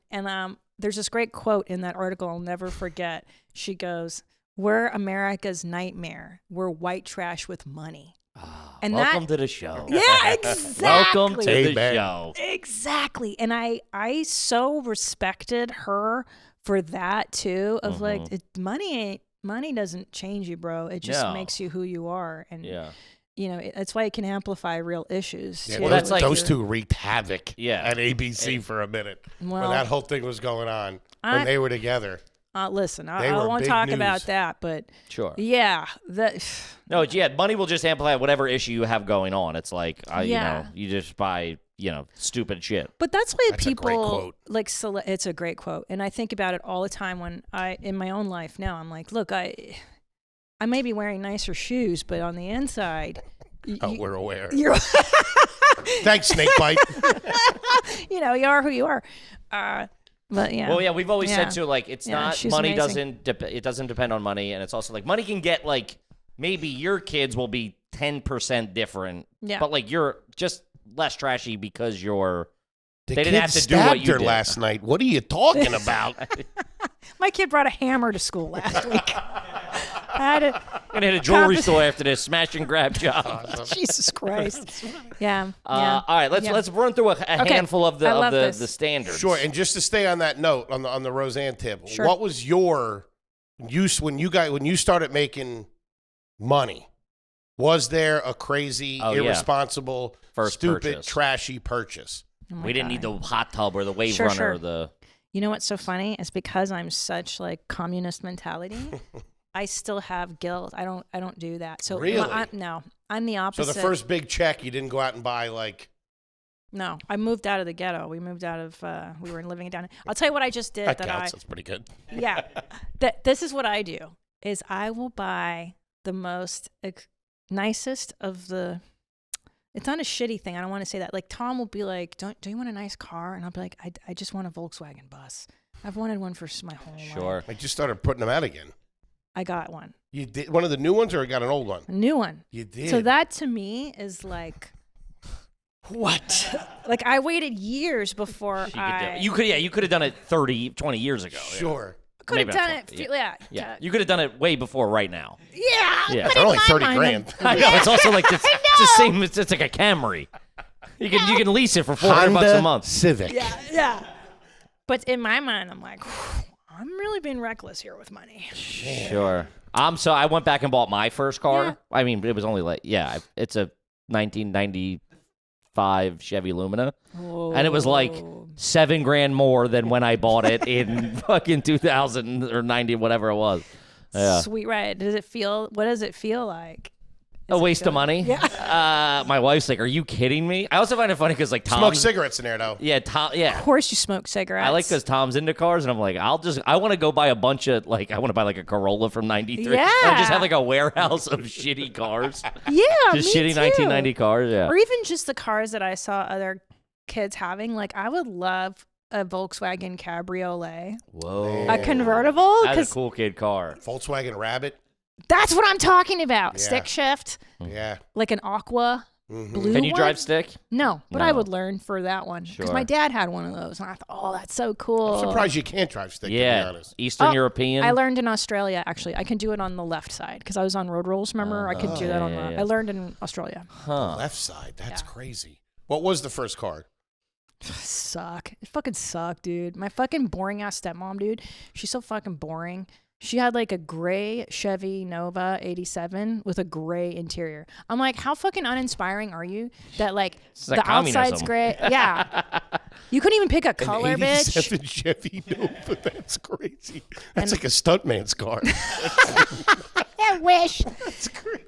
there's this great quote in that article I'll never forget. She goes, "We're America's nightmare. We're white trash with money." And Welcome to the show. yeah, exactly. Welcome to the Amen. show. Exactly. And I so respected her for that too. Of like, money doesn't change you, bro. It just No. makes you who you are. And Yeah. that's why it can amplify real issues. Yeah, too. Well, that's like those your- two wreaked havoc Yeah. at ABC for a minute when Well, that whole thing was going on, I- when they were together. listen, They I were won't big talk news. about that, but Sure. yeah, No, yeah, money will just amplify whatever issue you have going on. It's like, Yeah. you just buy, stupid shit. But that's why That's a great people quote. like. It's a great quote, and I think about it all the time when in my own life now. I'm like, look, I may be wearing nicer shoes, but on the inside, Oh, we're aware. you're Thanks, Snakebite. you are who you are. But yeah. Well, yeah, we've always Yeah. said too, like, it's Yeah, not she's money amazing. it doesn't depend on money, and it's also like money can get like maybe your kids will be 10% different, Yeah. but like you're just less trashy because you're. The They kid didn't have to do what stabbed you her did. last night. What are you talking about? My kid brought a hammer to school last week. I had to, Gonna hit a jewelry store after this smash and grab job. Jesus Christ. Yeah. All right, let's run through a handful of I love the this. standards. Sure. And just to stay on that note, on the Roseanne tip, Sure. what was your use when you started making money? Was there a crazy, Oh, yeah. irresponsible, First stupid, purchase. trashy purchase? Oh my We didn't need God. the hot tub or the wave Sure, runner. sure. Or the You know what's so funny? It's because I'm such like communist mentality. I still have guilt. I don't do that. So Really? no, I'm the So opposite. the first big check, you didn't go out and buy like No, I moved out of the ghetto. We moved out of. We were living down. I'll tell you what I just did. that That counts. That's pretty good. yeah. This is what I do. Is I will buy the most nicest of the. It's not a shitty thing. I don't want to say that. Like Tom will be like, "Do you want a nice car?" And I'll be like, "I just want a Volkswagen bus. I've wanted one for my whole life." sure. I just started putting them out again. I got one, You did one of the new ones, or you got an old one? a new one. You did. So that to me is like, what? Like I waited years before You could have done it 30, 20 years ago. Yeah. Sure. could have maybe not done it. 20, Yeah. Yeah, you could have done it way before right now. Yeah. Yeah. They're only my 30 mind, grand. I know. It's also like it's the same. It's like a Camry. You can lease it for $400 a month. Civic. Yeah. But in my mind, I'm like, I'm really being reckless here with money. Sure. So I went back and bought my first car. Yeah. I mean, it was only like it's a 1995 Chevy Lumina, and it was like $7,000 more than when I bought it in fucking 2000 or 90, whatever it was. Yeah. Sweet ride. What does it feel like? A waste of money. Yeah. My wife's like, "Are you kidding me?" I also find it funny because like Tom Smoke cigarettes in there though. Yeah, Tom. Yeah. Of course, you smoke cigarettes. I like because Tom's into cars, and I'm like, I want to go buy a bunch of like, I want to buy like a Corolla from '93. Yeah. And I just have like a warehouse of shitty cars. Yeah, Just me shitty too. 1990 cars. Yeah. Or even just the cars that I saw other kids having. Like, I would love a Volkswagen Cabriolet, Whoa. a convertible, That's because a cool kid car. Volkswagen Rabbit. that's what I'm talking about. Yeah. Stick shift, Yeah. like an Aqua. Blue Can you one? drive stick? No, but No. I would learn for that one because Sure. my dad had one of those, and I thought, oh, that's so cool. I'm surprised you can't drive stick, to be Yeah. honest. Eastern Oh, European. I learned in Australia, actually. I can do it on the left side because I was on road rules, remember? I could do that on the... yeah. I learned in Australia. Huh. Left side. That's crazy. What was the first car? Suck. It fucking sucked, dude. My fucking boring ass stepmom, dude. She's so fucking boring. She had like a gray Chevy Nova 87 with a gray interior. I'm like, how fucking uninspiring are you that like It's the like outside's communism. gray? Yeah. You couldn't even pick a color, An bitch. 87 Chevy Nova. That's crazy. That's like a stuntman's car. I wish.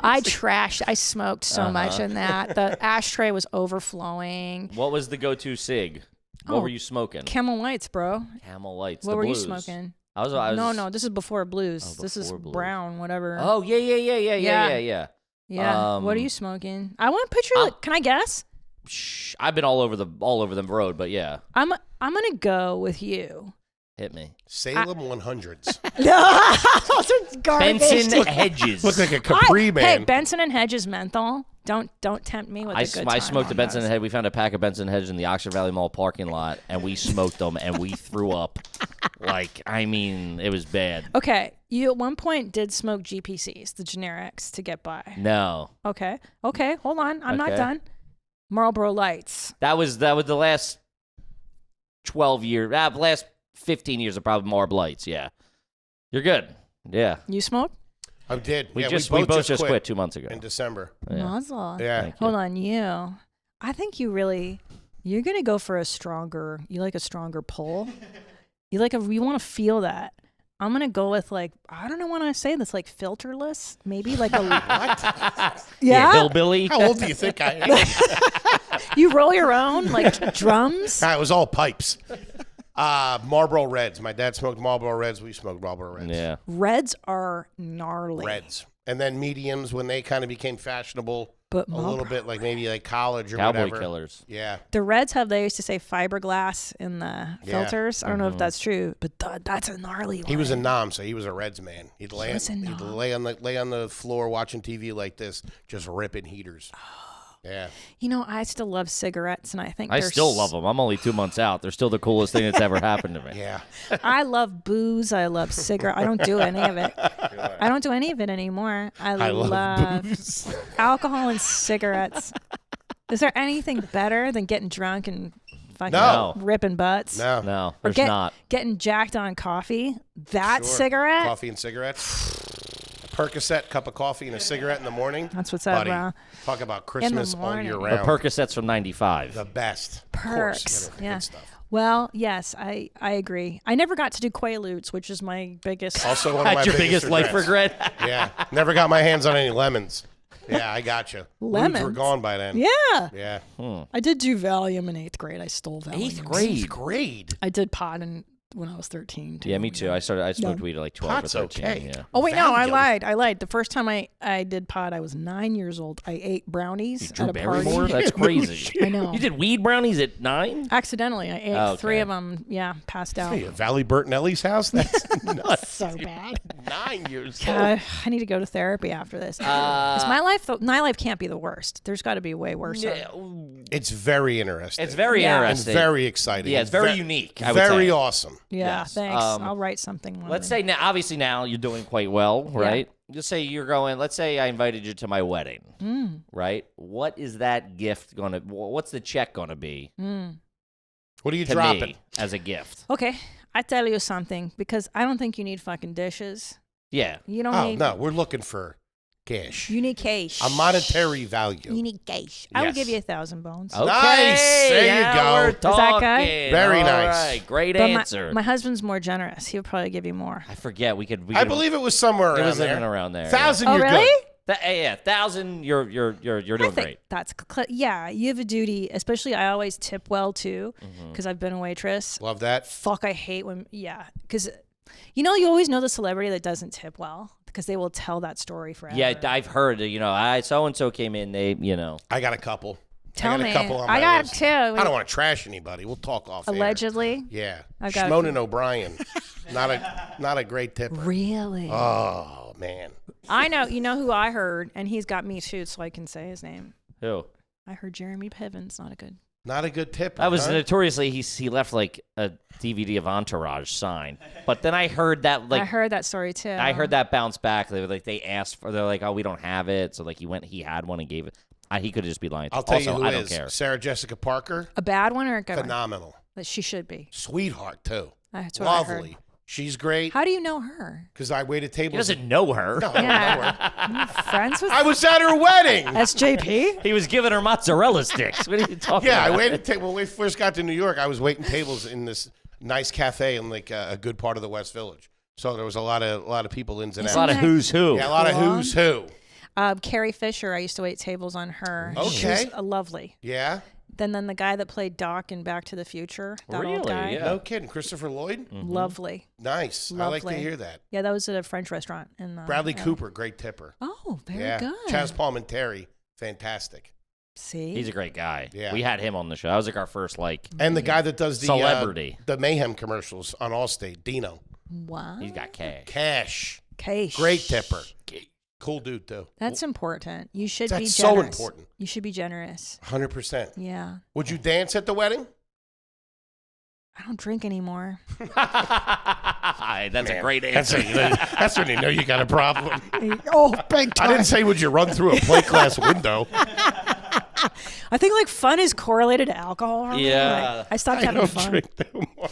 I trashed. I smoked so much in that. The ashtray was overflowing. What was the go-to cig? What Oh, were you smoking? Camel Lights, bro. Camel Lights. What the were you blues. smoking? I was. No, this is before blues. Oh, this is before blues. brown, whatever. Oh yeah. Yeah. What are you smoking? I want to picture. Can I guess? Shh, I've been all over the road, but yeah, I'm gonna go with you. hit me. Salem 100s. Benson Hedges. Look like a Capri man. Hey, Benson and Hedges menthol. Don't tempt me with a good time. I smoked a on Benson those. Hedge. We found a pack of Benson Hedges in the Oxford Valley Mall parking lot, and we smoked them, and we threw up. Like, I mean, it was bad. Okay, you at one point did smoke GPCs, the generics, to get by. No, Okay, hold on. I'm not Okay. done. Marlboro Lights. that was the last 12 years, last 15 years of probably Marb Lights. Yeah, you're good. Yeah, You smoke? I did. we Yeah, both just quit 2 months ago. in December. Yeah. Mazel. Yeah. Thank you. Hold on, you. I think you're gonna go for a stronger. You like a stronger pull. You want to feel that. I'm gonna go with like, I don't know when I say this, like filterless, maybe like a What? yeah. Hillbilly. How old do you think I am? You roll your own like drums. It was all pipes. Marlboro Reds. My dad smoked Marlboro Reds. We smoked Marlboro Reds. Yeah. Reds are gnarly. Reds. And then mediums when they kind of became fashionable But a little Marlboro- bit, like maybe like college or Cowboy whatever. Killers. Yeah. The Reds they used to say fiberglass in the filters. I don't know if that's true, but that's a gnarly one. He was a nom, so he was a Reds man. He'd lay was a he'd nom. lay on the floor watching TV like this, just ripping heaters. Yeah. You know, I still love cigarettes, and I think I they're still love them. I'm only 2 months out. They're still the coolest thing that's ever happened to me. Yeah. I love booze. I love cigarette. I don't do any of it. I don't do any of it anymore. I love booze. alcohol and cigarettes. Is there anything better than getting drunk and fucking No. ripping butts? No. No, Or there's not. Getting jacked on coffee? That Sure. cigarette? Coffee and cigarettes. Percocet, cup of coffee and a cigarette in the morning. That's what's up, Buddy, bro. talk about Christmas all year morning. The round. Percocets from '95. The best. Of Perks. course. Yeah. Good stuff. Well, yes, I agree. I never got to do Quaaludes, which is my biggest. Also one of my That's your biggest life regrets. regret. Yeah. Never got my hands on any lemons. Yeah, I got you. Lemons? were gone by then. Yeah. Yeah. I did do Valium in 8th grade. I stole Valium. Eighth grade. Eighth grade. I did pot when I was 13. Too. Yeah, me too. I smoked weed at like 12 Pot's or 13. okay. Yeah. Oh wait, no, I Valium. lied. The first time I did pot, I was 9 years old. I ate brownies Drew at a party. Barrymore? That's crazy. I know. You did weed brownies at 9? Accidentally, I ate Okay. 3 of them. Yeah, passed out. Hey, Valley Bertinelli's house? That's nuts. So bad. 9 years old. God, I need to go to therapy after this. 'Cause my life can't be the worst. There's got to be way worse. It's very interesting. It's very Yeah. and interesting. very exciting. Yeah, it's very unique, I would very say. awesome. Yeah, Yes. thanks. I'll write something. one Let's day. say now, obviously now you're doing quite well, right? Just say you're going, let's say I invited you to my wedding, right? What is that gift going to, what's the check going to be What are you to dropping? me as a gift? Okay, I tell you something because I don't think you need fucking dishes. Yeah. You don't Oh, need. no. We're looking for cash. You need cash. A monetary value. You need cash. I would Yes. give you 1,000 bones. Okay, Nice. There you now go. we're Is that talking. good? Very All nice. right, great But answer. my husband's more generous. He would probably give you more. I forget. We could. I believe it was somewhere it around was in there. and around there. 1,000, Oh, you're really? good. Yeah, 1,000. You're doing great. That's yeah. You have a duty, especially. I always tip well too, because I've been a waitress. Love that. Fuck, I hate when because you always know the celebrity that doesn't tip well because they will tell that story forever. Yeah, I've heard. So and so came in. They, I got a couple. Tell I got me. a couple on my I got list. two. I don't want to trash anybody. We'll talk off air. Allegedly. Yeah. I've got Shmonin O'Brien. Not a great tipper. Really? Oh man. I know. You know who I heard, and he's got me too, so I can say his name. Who? I heard Jeremy Piven's Not a good tipper. I was huh? notoriously he left like a DVD of Entourage sign, but then I heard that I heard that story too. I heard that bounce back. They asked for. They're like, oh, we don't have it. So like he had one and gave it. He could have just be lying. I'll tell also, you who I is. don't care. Sarah Jessica Parker. a bad one or a good one? Phenomenal. That she should be. Sweetheart too. That's what I heard. Lovely. She's great. How do you know her? Because I waited tables. He doesn't know her. No, I don't know her. Yeah. You friends with I was at her wedding. SJP? He was giving her mozzarella sticks. What are you talking Yeah, about? I waited. When we first got to New York, I was waiting tables in this nice cafe in like a good part of the West Village. So there was a lot of people ins and It's outs. a lot of who's who. Yeah, a lot of Cool. who's who. Carrie Fisher, I used to wait tables on her. Okay. She was lovely. Yeah. Then the guy that played Doc in Back to the Future, that Really? old guy. Yeah. No kidding. Christopher Lloyd. Lovely. Nice. I like to Lovely. hear that. Yeah, that was at a French restaurant. In Bradley LA. Cooper, great tipper. Oh, very yeah. good. Chaz Palminteri, fantastic. See? He's a great guy. Yeah. We had him on the show. That was like our first And the guy that does the Celebrity. the Mayhem commercials on Allstate, Dino. wow. He's got cash. Cash. Cash. Great tipper. Cool dude, too. That's important. You should That's be so generous. important. You should be generous. 100%. Yeah. Would you dance at the wedding? I don't drink anymore. That's a great answer. That's when you know you got a problem. Oh, big I didn't say would you run through a plate glass window. I think like fun is correlated to alcohol. Or Yeah. like, I stopped I having don't fun. drink no more.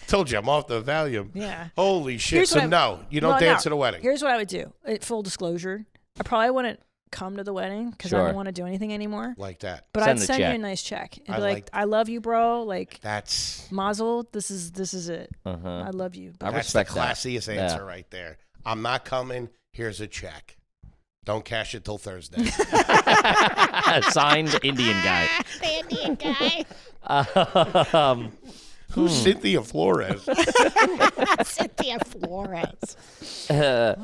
Told you I'm off the Valium. Yeah. Holy shit. Here's So what I- no, you don't Well, dance no. at a wedding. Here's what I would do. Full disclosure. I probably wouldn't come to the wedding because I Sure. don't want to do anything anymore. Like that. But Send I'd the send you check. a nice check and I be like, like- I love you, bro. Like, That's Mazel, this is it. Uh-huh. I love you. I But that's the respect that. classiest Yeah. answer right there. I'm not coming. Here's a check. Don't cash it till Thursday. Signed Indian guy. The Indian guy. Who's Cynthia Flores? Cynthia Flores.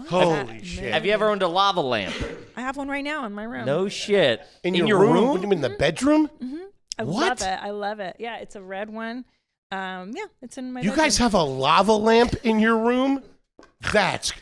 Holy shit. Have you ever owned a lava lamp? I have one right now in my room. No shit. In your room? What do you mean, the bedroom? I What? love it. I love it. Yeah, it's a red one. Yeah, it's in my You bedroom. guys have a lava lamp in your room?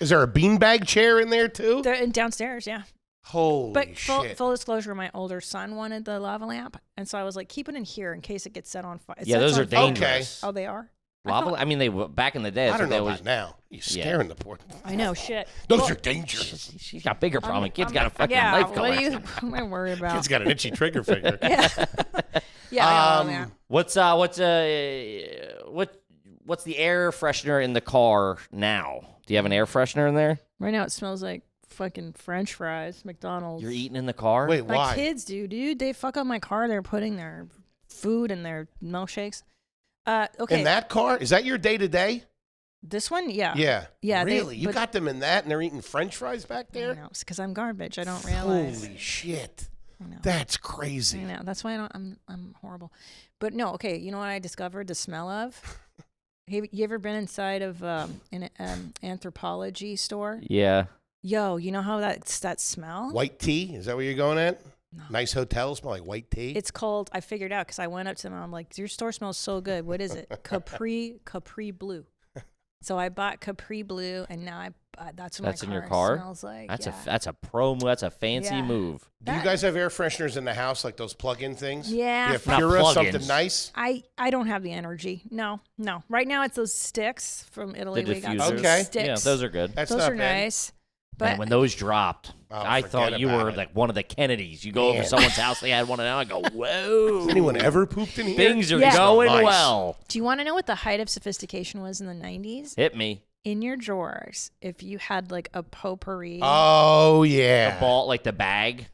Is there a beanbag chair in there too? They're downstairs, yeah. Holy But shit. full disclosure, my older son wanted the lava lamp, and so I was like, keep it in here in case it gets set on fire. Yeah, those are dangerous. Okay. Oh, they are? Lava? I mean, they back in the day. I That's don't what they know always. about now. You're scaring the poor. I know, shit. Those are dangerous. She's got bigger problem. Kid's got a fucking yeah, knife what collection. what am I worried about? Kid's got an itchy trigger finger. yeah, I got that. What's the air freshener in the car now? Do you have an air freshener in there? Right now it smells like fucking French fries, McDonald's. You're eating in the car? Wait, My why? kids do, dude. They fuck up my car. They're putting their food in their milkshakes. Okay. In that car? Is that your day to day? This one, yeah. Yeah. Yeah, they- Really? You but- got them in that and they're eating French fries back I there? know, because I'm garbage. I don't realize. Holy shit. I know. That's I crazy. know. That's why I'm horrible. But no, okay. You know what I discovered? The smell of. Have you ever been inside of an anthropology store? Yeah. Yo, you know how that smell? White tea? Is that what you're going at? No. Nice hotels smell like white tea? It's called. I figured out because I went up to them. And I'm like, your store smells so good. What is it? Capri Blue. So I bought Capri Blue, and now that's what That's my in your car car? smells like. That's yeah. that's a pro move. That's a fancy Yeah. move. Do you guys have air fresheners in the house, like those plug-in things? Yeah. You have Not Pura, plug-ins. something nice? I don't have the energy. No. Right now it's those sticks from Italy. The We got diffusers. some Okay. sticks. Yeah, those are good. That's Those not are bad. nice. And But when those dropped, Oh, I forget thought you about were it. like one of the Kennedys. You go over Man. someone's house, they had one, and now I go, whoa. Has anyone ever pooped in here? Things are Yeah. going Nice. well. do you want to know what the height of sophistication was in the 90s? Hit me. In your drawers, if you had like a potpourri. Oh, yeah. Ball, like the bag.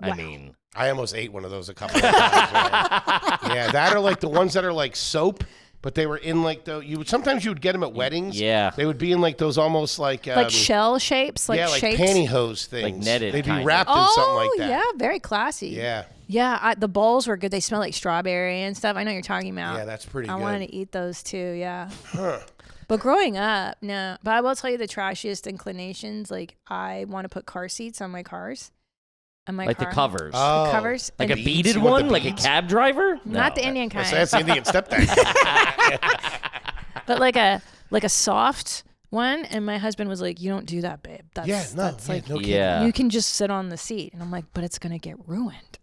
I Wow. mean, I almost ate one of those a couple of times. Man. Yeah, that are like the ones that are like soap, But they were in like sometimes you would get them at weddings. Yeah. They would be in like those almost like shell shapes, like yeah, like shapes. pantyhose things. Like netted They'd be kinda. wrapped in something like that. Yeah, very classy. Yeah. Yeah, the bowls were good. They smell like strawberry and stuff. I know what you're talking about. Yeah, that's pretty I good. wanted to eat those too, yeah. But growing up, no. But I will tell you the trashiest inclinations, like I want to put car seats on my cars. On my Like car. the covers. Oh. The covers. Like and a beaded You want one? the Like a beads? cab driver? not the No. Indian kind. So that's the Indian stepdad. But like a soft one, and my husband was like, "You don't do that, babe. That's no kidding. Yeah. you can just sit on the seat." And I'm like, "But it's gonna get ruined."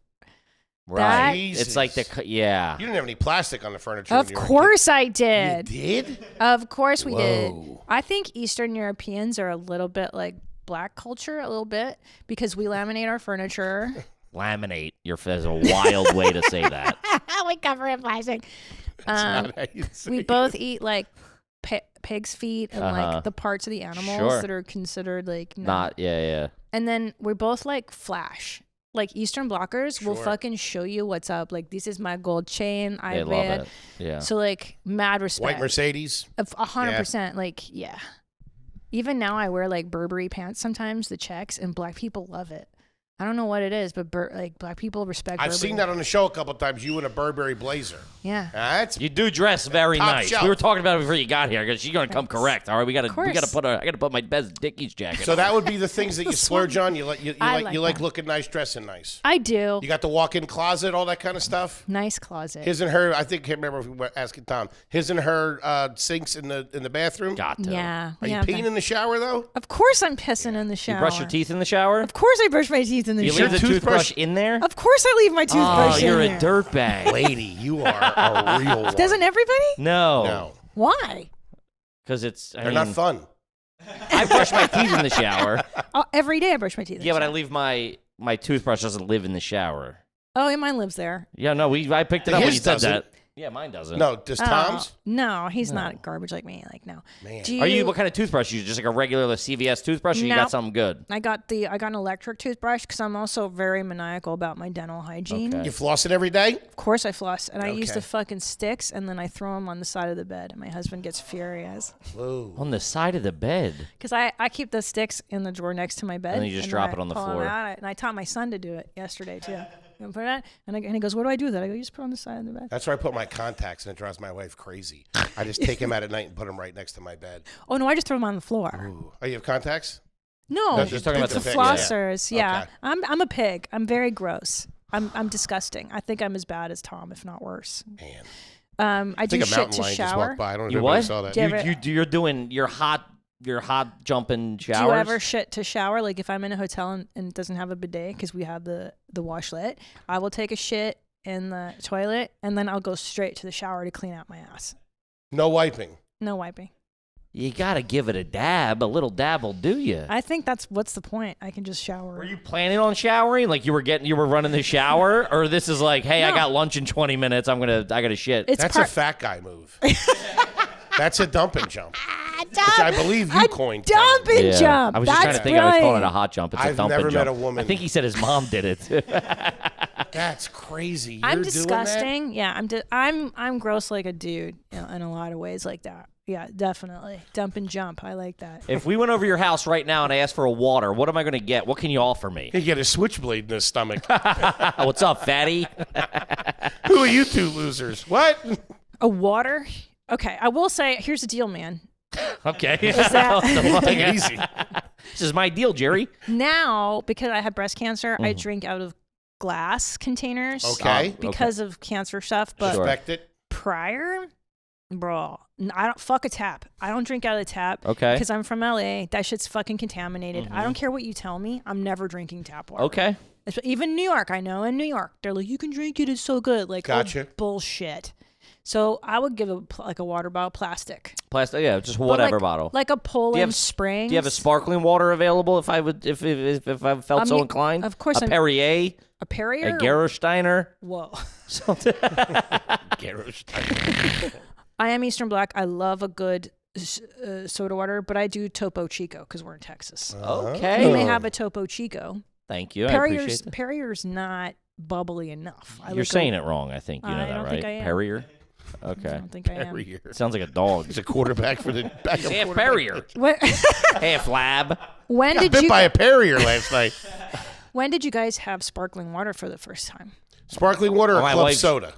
Right. Jesus. It's like yeah. You didn't have any plastic on the furniture. Of when you were a course I kid. did. You did? Of course we did. Whoa. I think Eastern Europeans are a little bit like black culture, a little bit, because we laminate our furniture. Laminate. There's a wild way to say that. We cover it in plastic. Not how you say We it. both eat like pig's feet and Uh-huh. like the parts of the animals Sure. that are considered like Not, yeah. And then we're both like flash. Like Eastern blockers will Sure. fucking show you what's up. Like, this is my gold chain. I They love read. it. Yeah. So like mad respect. White Mercedes. 100%. Like, yeah. Even now I wear like Burberry pants sometimes, the checks, and black people love it. I don't know what it is, but like black people respect I've Burberry. seen that on the show a couple of times. You in a Burberry blazer. Yeah. That's You do dress very Top nice. shelf. We were talking about it before you got here because she's gonna come correct. All right, we gotta course. I gotta put my best Dickies jacket. so on. that would be the things that you splurge on. You like I you like like that. looking nice, dressing nice. I do. You got the walk-in closet, all that kind of stuff. Nice closet. His and her. I think can't remember if we were asking Tom. His and her sinks in the bathroom. Got to. Yeah. Are you yeah, peeing in the shower though? Of course I'm pissing in the shower. You brush your teeth in the shower? Of course I brush my teeth in the You shower. leave the toothbrush- toothbrush in there? Of course I leave my Oh, toothbrush you're in a there. dirtbag. Lady, you are a real one. Doesn't everybody? No. No, Why? Because it's. they're not fun. I brush my teeth in the shower. Oh, every day I brush my teeth. in Yeah, the but I shower. leave my toothbrush doesn't live in the shower. Oh, and mine lives there. Yeah, no, I picked it up when His you said doesn't. that. Yeah, mine doesn't. No, does Tom's? Oh, no, he's not garbage like me. Like, no. Man. Do Are you what kind of toothbrush? You just like a regular CVS toothbrush, or you No. got something good? I got an electric toothbrush because I'm also very maniacal about my dental hygiene. Okay. You floss it every day? Of course I floss, and I use Okay. the fucking sticks, and then I throw them on the side of the bed, and my husband gets furious Whoa. On the side of the bed. because I keep the sticks in the drawer next to my bed, And then you just then drop I it on the pull 'em floor. out, and I taught my son to do it yesterday too. You put it on, and he goes, "What do I do with that?" I go, "You just put it on the side of the bed." That's where I put my contacts, and it drives my wife crazy. I just take them out at night and put them right next to my bed. Oh no, I just throw them on the floor. Ooh. Oh, you have contacts? No, No, just talking about the the flossers. Yeah, Okay. I'm a pig. I'm very gross. I'm disgusting. I think I'm as bad as Tom, if not worse. Man. I I do think a shit mountain to lion just shower. walked by. I don't know if You everybody what? saw that. Do you ever- You're doing your hot jumping showers. Do you ever shit to shower? Like if I'm in a hotel and it doesn't have a bidet because we have the washlet, I will take a shit in the toilet and then I'll go straight to the shower to clean out my ass. No wiping. No wiping. You gotta give it a dab. A little dab will do you. I think what's the point? I can just shower. Were you planning on showering? Like you were running the shower, or this is like, hey, I No. got lunch in 20 minutes. I gotta shit. It's That's a fat guy move. That's a dump and jump. Which I believe you coined. dump Kevin. and jump. I was just trying That's to think. I was calling it a brilliant. hot jump. It's a I've dump never and met jump. a woman- I think he said his mom did it. That's crazy. You're I'm doing that? disgusting. Yeah, I'm gross like a dude in a lot of ways like that. Yeah, definitely. Dump and jump. I like that. If we went over your house right now and I asked for a water, what am I gonna get? What can you offer me? He get a switchblade in his stomach. What's up, fatty? Who are you two losers? What? A water? Okay, I will say, here's the deal, man. Okay. that- Take it easy. This is my deal, Jerry. Now, because I have breast cancer, I drink out of glass containers. Okay. Because of cancer stuff, but Sure. Respect it. prior, bro, I don't fuck a tap. I don't drink out of the tap. Okay. Because I'm from LA. That shit's fucking contaminated. I don't care what you tell me. I'm never drinking tap water. Okay. Even New York, I know in New York, they're like, you can drink it. It's so good. Like, Gotcha. bullshit. So I would give a water bottle, plastic. Plastic. Yeah, just But whatever like, bottle. Like a Poland have- Springs. Do you have a sparkling water available if I felt so mean, inclined? of course A I'm- Perrier, A Perrier? a Gerolsteiner. Whoa. Something. I am Eastern Black. I love a good soda water, but I do Topo Chico because we're in Texas. Okay. You may have a Topo Chico. Thank you. I appreciate that. Perrier's not bubbly enough. You're saying it wrong. I think you know I that, don't right? think I am. Perrier. Okay. I don't think I am. Perrier. Sounds like a dog. He's a quarterback for the back. Half Perrier. What, Half lab. when Got did bit you by a Perrier last night. When did you guys have sparkling water for the first time? Sparkling water or My club wife's- soda?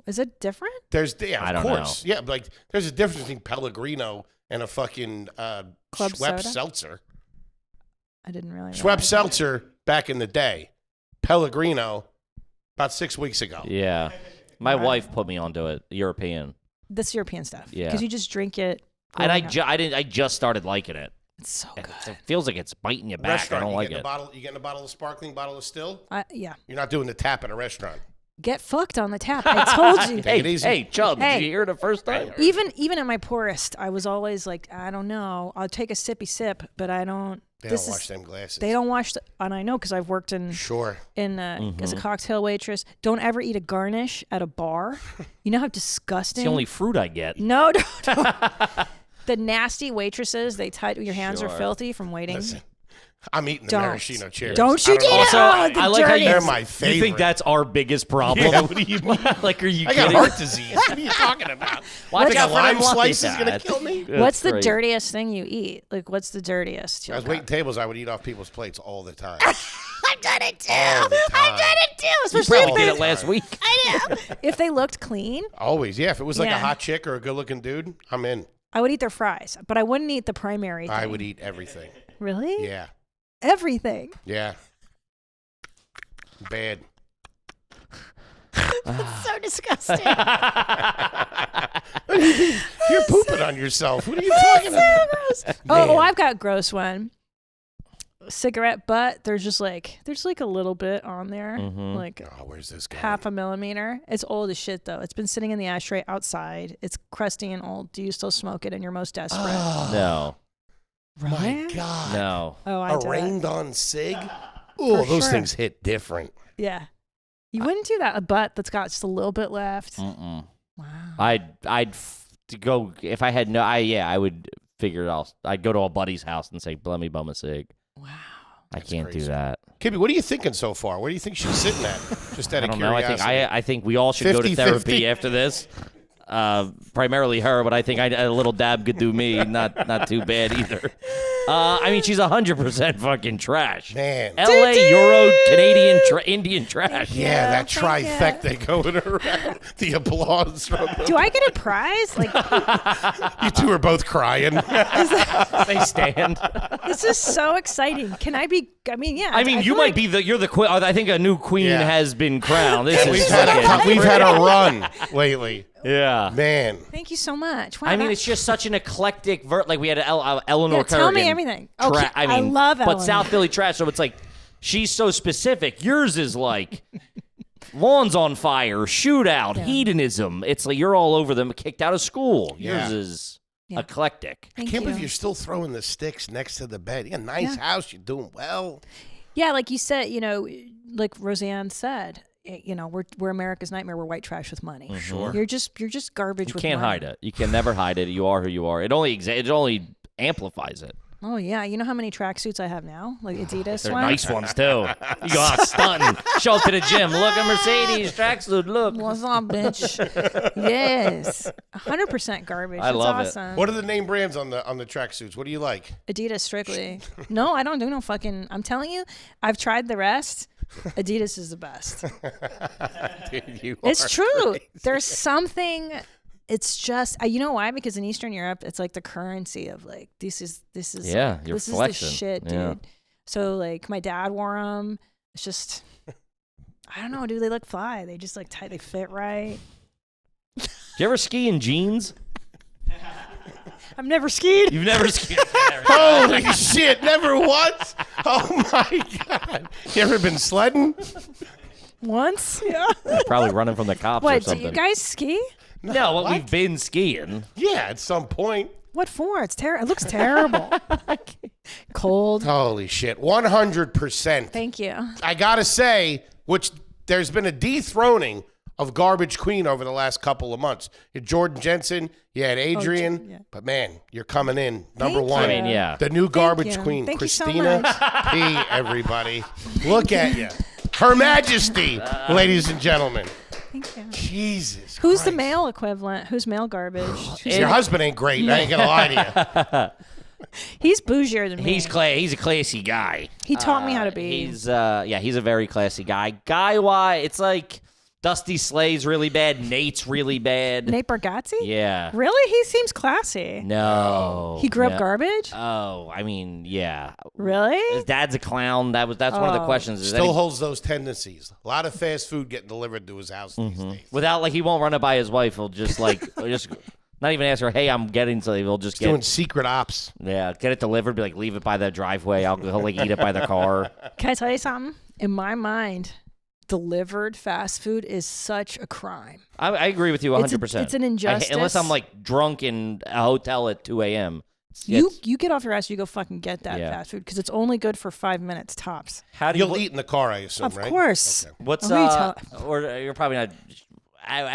Is it different? There's I of don't course. Yeah, like there's a difference between Pellegrino and a fucking Club Schweppes soda? seltzer. I didn't really. Schweppes realize that. seltzer back in the day. Pellegrino about 6 weeks ago. Yeah. My wife put me onto it. European. This European stuff. Yeah. Because you just drink it. And growing up. I just started liking it. It's so It good. feels like it's biting you back. Restaurant, I don't you like getting it. a bottle. You getting a bottle of sparkling, bottle of still. Yeah. You're not doing the tap at a restaurant. Get fucked on the tap. I told you. Take it easy. Hey, Chubb, Hey. did you hear it the first time? Even at my poorest, I was always like, I don't know. I'll take a sippy sip, but I don't. They this don't is, wash them glasses. They don't wash. And I know because I've worked in Sure. as a cocktail waitress. Don't ever eat a garnish at a bar. You know how disgusting. It's the only fruit I get. No, don't. The nasty waitresses, your hands are Sure. filthy from waiting. Listen, I'm eating the Don't. maraschino cherries. Don't you I get know. it? Also, Oh, the I like how They're dirtiest. my favorite. You think that's our biggest problem? Yeah, what do you mean? Like, are you I got kidding? heart disease. What are you talking about? Watch Think out a for them lime lice, slice is gonna Dad. kill me? What's the great. dirtiest thing you eat? Like, what's the dirtiest? I was waiting tables. I would eat off people's plates all the time. I've done it too. All the time. I've done it too. You Especially probably did it last week. I know. If they looked clean, Always, yeah. If it was like Yeah. a hot chick or a good-looking dude, I'm in. I would eat their fries, but I wouldn't eat the primary thing. I would eat everything. Really? Yeah, Everything. yeah. Bad. So disgusting. You're pooping on yourself. What are you talking about? Oh, I've got gross one. Cigarette butt. There's like a little bit on there, like Oh, where's this going? half a millimeter. It's old as shit though. It's been sitting in the ashtray outside. It's crusty and old. Do you still smoke it in your most desperate? No. My God. No. Oh, I A do. rained-on cig? Oh, those sure. things hit different. Yeah. You wouldn't do that. A butt that's got just a little bit left. Mm-mm. Wow. To go if I had I would figure it out. I'd go to a buddy's house and say, "Let me bum a cig." Wow. I can't crazy. do that. Kibby, what are you thinking so far? Where do you think she's sitting at? Just out I of don't know. curiosity. I think we all should go to 50-50. therapy after this. Primarily her, but I think a little dab could do me. Not too bad either. I mean, she's 100% fucking trash. Man. L.A. Euro Canadian Indian trash. Yeah, that thank you. trifecta going around. The applause from them. Do I get a prize? Like, You two are both crying. They stand. this is so exciting. Can I be? I mean, yeah. I mean, you feel might like- be you're the queen. I think a new queen Yeah. has been crowned. This we've is had fucking, a run lately. yeah. Man. Thank you so much. Wow, I mean, that- it's just such an eclectic like we had Eleanor Yeah, tell me Kerrigan everything. Okay, I I mean, love but Eleanor. South Philly trash. So it's like she's so specific. Yours is like lawns on fire, shootout, hedonism. It's like you're all over them, kicked out of school. Yeah. Yours is Yeah. eclectic. I Thank can't you. believe you're still throwing the sticks next to the bed. You got a nice house. You're doing well. Yeah, like you said, like Roseanne said, we're America's nightmare. We're white trash with money. Sure. You're just garbage You with can't money. hide it. You can never hide it. You are who you are. It only amplifies it. Oh yeah, you know how many tracksuits I have now? Like Adidas They're ones. nice ones too. You go out stunting, show up to the gym. Look at Mercedes tracksuit. Look. What's up, bitch? Yes, 100% garbage. I It's love it. awesome. What are the name brands on the tracksuits? What do you like? Adidas strictly. No, I don't do no fucking. I'm telling you, I've tried the rest. Adidas is the best. Dude, you It's are true. crazy. There's something. It's just you know why? Because in Eastern Europe, it's like the currency of like this is Yeah, you're this flexing. is the shit, dude. Yeah. So like my dad wore them. It's just I don't know, dude. They look fly. They just like tight. They fit right. Do you ever ski in jeans? I've never skied. You've never skied. Holy shit! Never once. Oh my God! You ever been sledding? Once. Yeah. Probably running from the cops or What? Do something. you guys ski? No, well, we've been skiing. Yeah, at some point. What for? It's terrible. It looks terrible. Cold. Holy shit! 100%. Thank you. I gotta say, which there's been a dethroning of Garbage Queen over the last couple of months. You had Jordan Jensen, you had Adrian, yeah. but man, you're coming in number Thank one. you. I mean, yeah. The new Garbage you. Queen, Thank you so Christina much. P. Everybody, look at you, Her Majesty, ladies and gentlemen. Thank you. Jesus. Who's the Christ. male equivalent? Who's male garbage? Your husband ain't great. I ain't gonna lie to you. He's bougier than me. He's a classy guy. He taught me how to be. He's a very classy guy. Guy-wise, it's like Dusty Slay's really bad. Nate's really bad. Nate Bargatze? Yeah. Really? He seems classy. No. He grew Yeah. up garbage? Oh, I mean, yeah. Really? His dad's a clown. That's one of the questions. Is Still holds those tendencies. A lot of fast food getting delivered to his house these days. without like he won't run it by his wife. He'll just just not even ask her. Hey, I'm getting something. He'll just Doing secret ops. get it delivered. Be like, leave it by the driveway. He'll like eat it by the car. Can I tell you something? In my mind, delivered fast food is such a crime. I agree with you 100%. It's an injustice. Unless I'm like drunk in a hotel at 2 a.m. You get off your ass, you go fucking get that Yeah. fast food because it's only good for 5 minutes tops. How do You'll eat in the car, I assume, Of right? course. Okay. What's Who are you or you're probably not.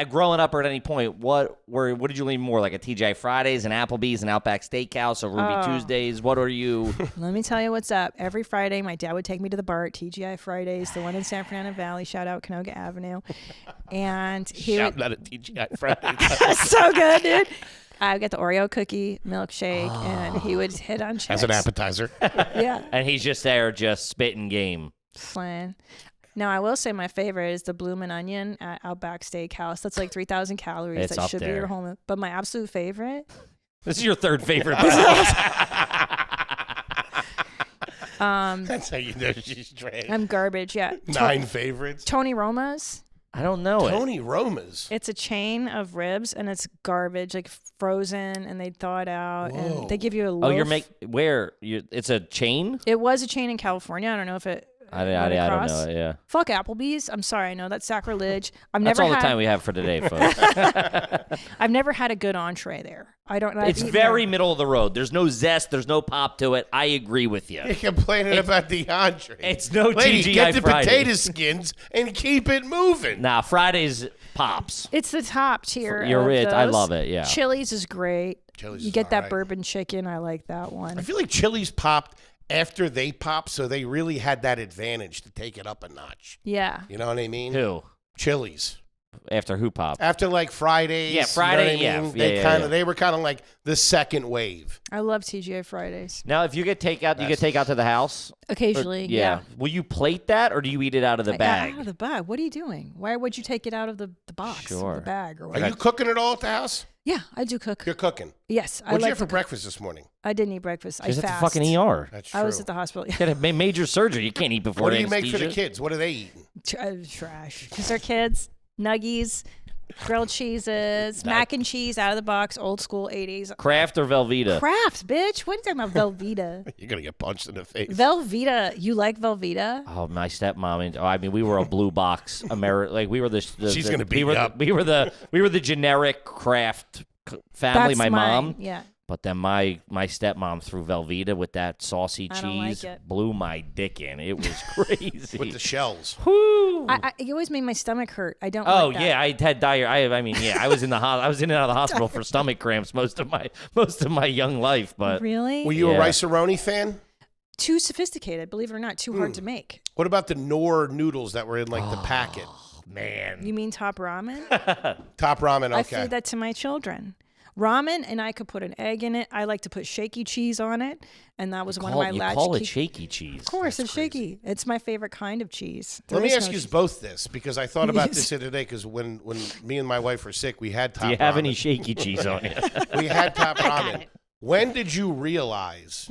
Growing up or at any point, what did you lean more like a TGI Fridays, an Applebee's, an Outback Steakhouse, or Ruby Tuesdays? What are you? Let me tell you what's up. Every Friday, my dad would take me to the bar at TGI Fridays, the one in San Fernando Valley. Shout out Canoga Avenue. And he would. Not a TGI Friday. So good, dude. I would get the Oreo cookie milkshake, and he would hit on chicks. As an appetizer. Yeah. And he's just there, just spitting game. Slan. Now, I will say my favorite is the Bloomin' Onion at Outback Steakhouse. That's like 3,000 calories. It's that up should be there. your home. But my absolute favorite. This is your third favorite. That's how you know she's trained. I'm garbage, yeah. 9 favorites. Tony Roma's. I don't know it. Tony Roma's. It's a chain of ribs, and it's garbage, like frozen, and they thaw it out, Whoa. and they give you a loaf. Oh, it's a chain? It was a chain in California. I don't know if it. I went don't across. know it. Yeah. Fuck Applebee's. I'm sorry. I know that's sacrilege. That's all the time we have for today, folks. I've never had a good entree there. I don't. I've It's eaten very there. middle of the road. There's no zest. There's no pop to it. I agree with you. You're complaining about the entree. It's no Lady, TGI get the Friday. potato skins and keep it moving. Nah, Fridays pops. It's the top tier. You're of rich. I those. love it, yeah. Chili's is great. Chili's You is get that alright. bourbon chicken. I like that one. I feel like Chili's popped after they popped, so they really had that advantage to take it up a notch. Yeah. You know what I mean? Who? Chili's. After who pop? After like Fridays. Yeah, Friday, you know what I mean? yeah. Yeah, yeah. They were kind of like the second wave. I love TGI Fridays. Now, if you get takeout, you get takeout to the house? Occasionally, yeah. Will you plate that, or do you eat it out of the bag? Out of the bag. What are you doing? Why would you take it out of the box Sure. or the bag or Are whatever? you cooking it all at the house? Yeah, I do cook. You're cooking. Yes, I What'd you like have for to cook. breakfast this morning? I didn't eat breakfast. I She's at fast. the fucking ER. That's true. I was at the hospital. You had a major surgery. You can't eat before What do you make for the anesthesia. kids? What are they eating? Trash. Because they're kids. Nuggies, grilled cheeses, mac and cheese out of the box, old school 80s. Kraft or Velveeta? Kraft, bitch. What are you talking about? Velveeta. You're going to get punched in the face. Velveeta. You like Velveeta? Oh, my stepmom. I mean, we were a blue box like we were the. She's gonna beat we were, you up. We were the generic Kraft family. That's my mom. Yeah. But then my stepmom threw Velveeta with that saucy I don't like cheese, it. blew my dick in. It was crazy. With the shells. Whew. It always made my stomach hurt. I don't Oh like that. yeah, I had diarrhea. I mean, yeah, I was in I was in and out of the hospital for stomach cramps most of my young life. But Really? Were you a Yeah. Rice-A-Roni fan? Too sophisticated, believe it or not. Too hard to make. What about the Knorr noodles that were in like the packet? man, You mean Top Ramen? Top ramen, I okay. feed that to my children. Ramen, and I could put an egg in it. I like to put shaky cheese on it, and that was one of my you latchkey. call it shaky cheese. Of course, it's shaky. It's my favorite kind of cheese. Let There me is ask no you cheese. both this because I thought about this the other day because when me and my wife were sick, we had Top Do you have ramen. any shaky cheese on you? We had Top ramen. When did you realize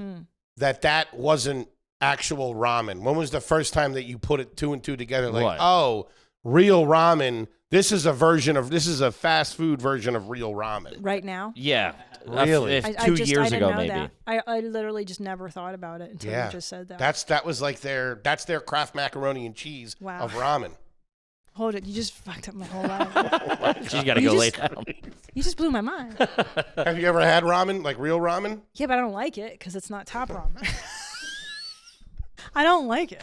that wasn't actual ramen? When was the first time that you put it 2 and 2 together? Like, What? oh, real ramen. This is a fast food version of real ramen. Right now? Yeah, Really? If I 2 just, years I didn't ago, know maybe. That. I literally just never thought about it until you just said that. That was like that's their Kraft macaroni and cheese Wow. of ramen. Hold it. You just fucked up my whole life. She's got to You go lay just- down. You just blew my mind. Have you ever had ramen, like real ramen? Yeah, but I don't like it because it's not Top Ramen. I don't like it.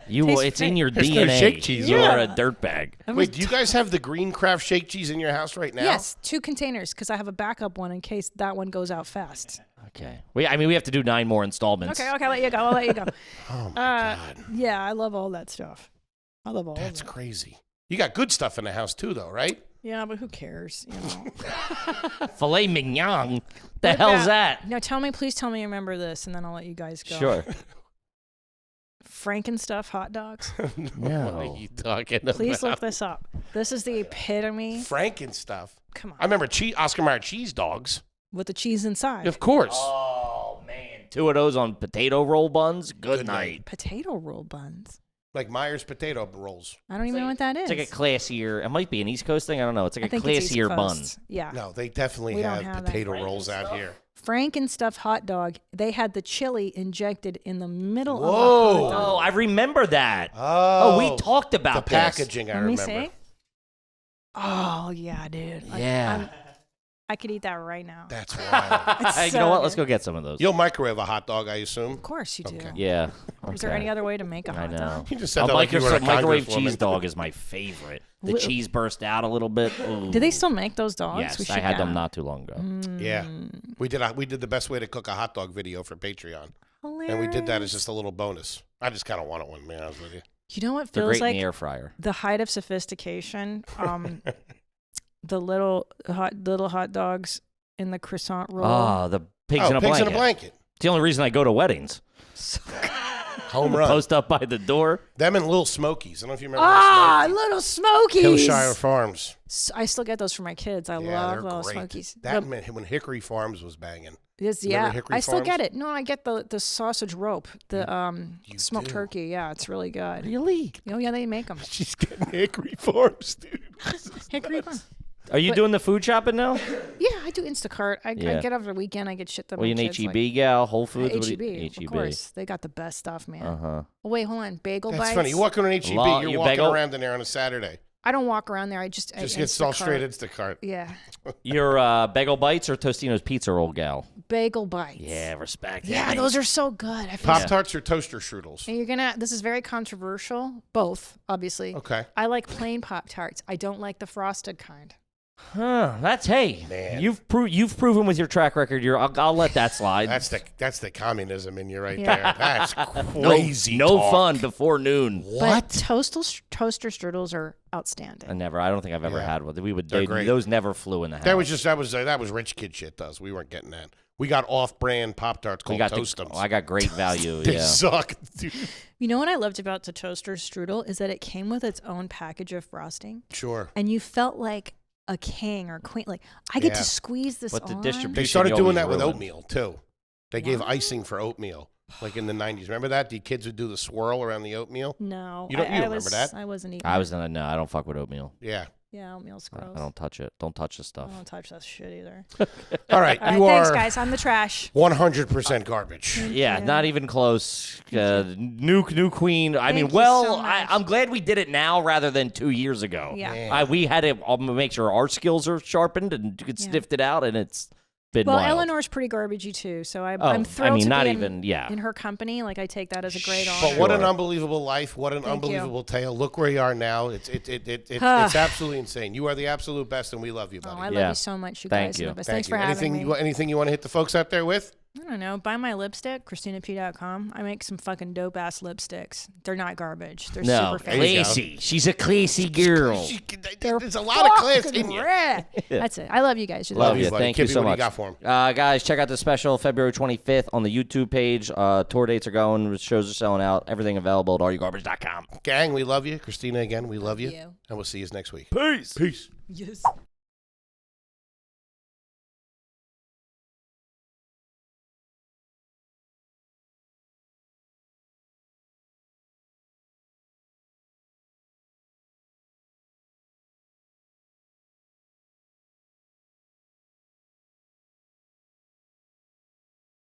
Tastes It's in fake. your There's DNA. no shake cheese You're on a it. dirtbag. Wait, do you guys have the green Kraft shake cheese in your house right now? Yes, 2 containers because I have a backup one in case that one goes out fast. Okay. We have to do 9 more installments. Okay, I'll let you go. I'll let you go. Oh my God. Yeah, I love all that stuff. I love all That's of it. crazy. You got good stuff in the house too, though, right? Yeah, but who cares? You know. Filet mignon. The hell's that? No, please tell me you remember this, and then I'll let you guys go. Sure. Frankenstuff hot dogs. No. What are you talking about? Please look this up. This is the epitome. Frankenstuff. Come on. I remember Oscar Mayer cheese dogs. With the cheese inside. Of course. Oh, man. 2 of those on potato roll buns. Good night. Potato roll buns. Like Myers potato rolls. I don't even know what that is. It's like a classier. It might be an East Coast thing. I don't know. It's like I a think it's East classier bun. Coast. Yeah. No, they definitely We don't have have that. potato rolls out here. Frankenstuff hot dog. They had the chili injected in the middle Whoa. of the hot dog. Oh, I remember that. Oh, we talked about the this. packaging. I Let me remember. see. Oh yeah, dude. Yeah. I could eat that right now. That's wild. It's You know so what? Let's good. go get some of those. You'll microwave a hot dog, I assume. Of course you do. Okay. Yeah. Is there okay. any other way to make a I hot know. dog? You just said A that like you were a microwave congresswoman. cheese dog is my favorite. The cheese burst out a little bit. Ooh. Do they still make those dogs? Yes, We I should had go. them not too long ago. Yeah, we did the best way to cook a hot dog video for Patreon, Hilarious. and we did that as just a little bonus. I just kind of wanted one, to be honest with you. You know what They're feels great like in the air fryer. the height of sophistication? The little hot dogs in the croissant roll. Oh, the pigs in a pigs blanket. in a blanket. It's the only reason I go to weddings. Home run. Post up by the door. Them and Little Smokies. I don't know if you remember Little Smokies. Hillshire Farms. I still get those for my kids. I Yeah, love they're Little great. Smokies. That meant when Hickory Farms was banging. Yes, Remember yeah. Hickory I still get Farms? it. No, I get the sausage rope, the You smoked do. turkey. Yeah, it's really good. Really? Oh yeah, they make them. She's getting Hickory Farms, dude. Hickory Farm. Are you doing the food shopping now? Yeah, I do Instacart. I Yeah. get over the weekend. I get shit that Well, you my an kids HEB like. gal, Whole Foods? What do you- HEB, of course. They got the best stuff, man. Uh-huh. Oh, wait, hold on. Bagel That's bites. funny. You walk in an HEB, Law- you're you walking bagel? around in there on a Saturday. I don't walk around there. I just Just get all Instacart. straight Instacart. Yeah, Your Bagel Bites or Tostino's Pizza Roll gal? bagel bites. Yeah, respect. Yeah, those are so good. I feel Pop Tarts or toaster strudels? And you're gonna. This is very controversial. Both, obviously. Okay. I like plain Pop Tarts. I don't like the frosted kind. Huh, that's hey. Man. You've proven with your track record. I'll let that slide. That's the communism in you right there. That's crazy. No talk. fun before noon. But toaster strudels are outstanding. I don't think I've ever Yeah. had one. They're great. Those never flew in the house. That was rich kid shit. We weren't getting that. We got off-brand Pop Tarts called Toastums. I got great value. They yeah. suck, dude. You know what I loved about the toaster strudel is that it came with its own package of frosting, Sure. and you felt like a king or queen. Like I get Yeah. to squeeze this But the on. distribution- They started you doing always that with ruin. oatmeal too. They gave icing for oatmeal, like in the '90s. Remember that? The kids would do the swirl around the oatmeal. No, You don't- you I remember was, that? I wasn't eating. I don't fuck with oatmeal. Yeah. Yeah, oatmeal's gross. I don't touch it. Don't touch the stuff. I don't touch that shit either. All right, All right, you thanks, are guys. I'm the trash. 100% garbage. Yeah, not even close. New queen. I mean, Thank you well, so much. I'm glad we did it now rather than 2 years ago. Yeah. Man. We had to make sure our skills are sharpened and you could Yeah. sniffed it out, and it's been Well, wild. Eleanor's pretty garbagey too, so I'm I thrilled mean, to not be even- yeah. in her company. Like I take that as a great honor. But what an Sure. unbelievable life! What an Thank you. unbelievable tale! Look where you are now. It's absolutely insane. You are the absolute best, and we love you, Oh, buddy. I love Yeah. you so much, you Thank guys. you. Are the best. Thank Thanks you. for having me. Anything you want to hit the folks out there with? I don't know. Buy my lipstick, ChristinaP.com. I make some fucking dope ass lipsticks. They're not garbage. They're no, super fancy. classy. She's a classy girl. They're There's a lot of class fucking in you. rad. That's it. I love you guys. Love you. buddy. Thank you Kippy, so what do much. you got for 'em? Guys, check out the special February 25th on the YouTube page. Tour dates are going. Shows are selling out. Everything available at areyougarbage.com. Gang, we love you. Christina, again, we love you. you. And we'll see you next week. Peace. Peace. Yes.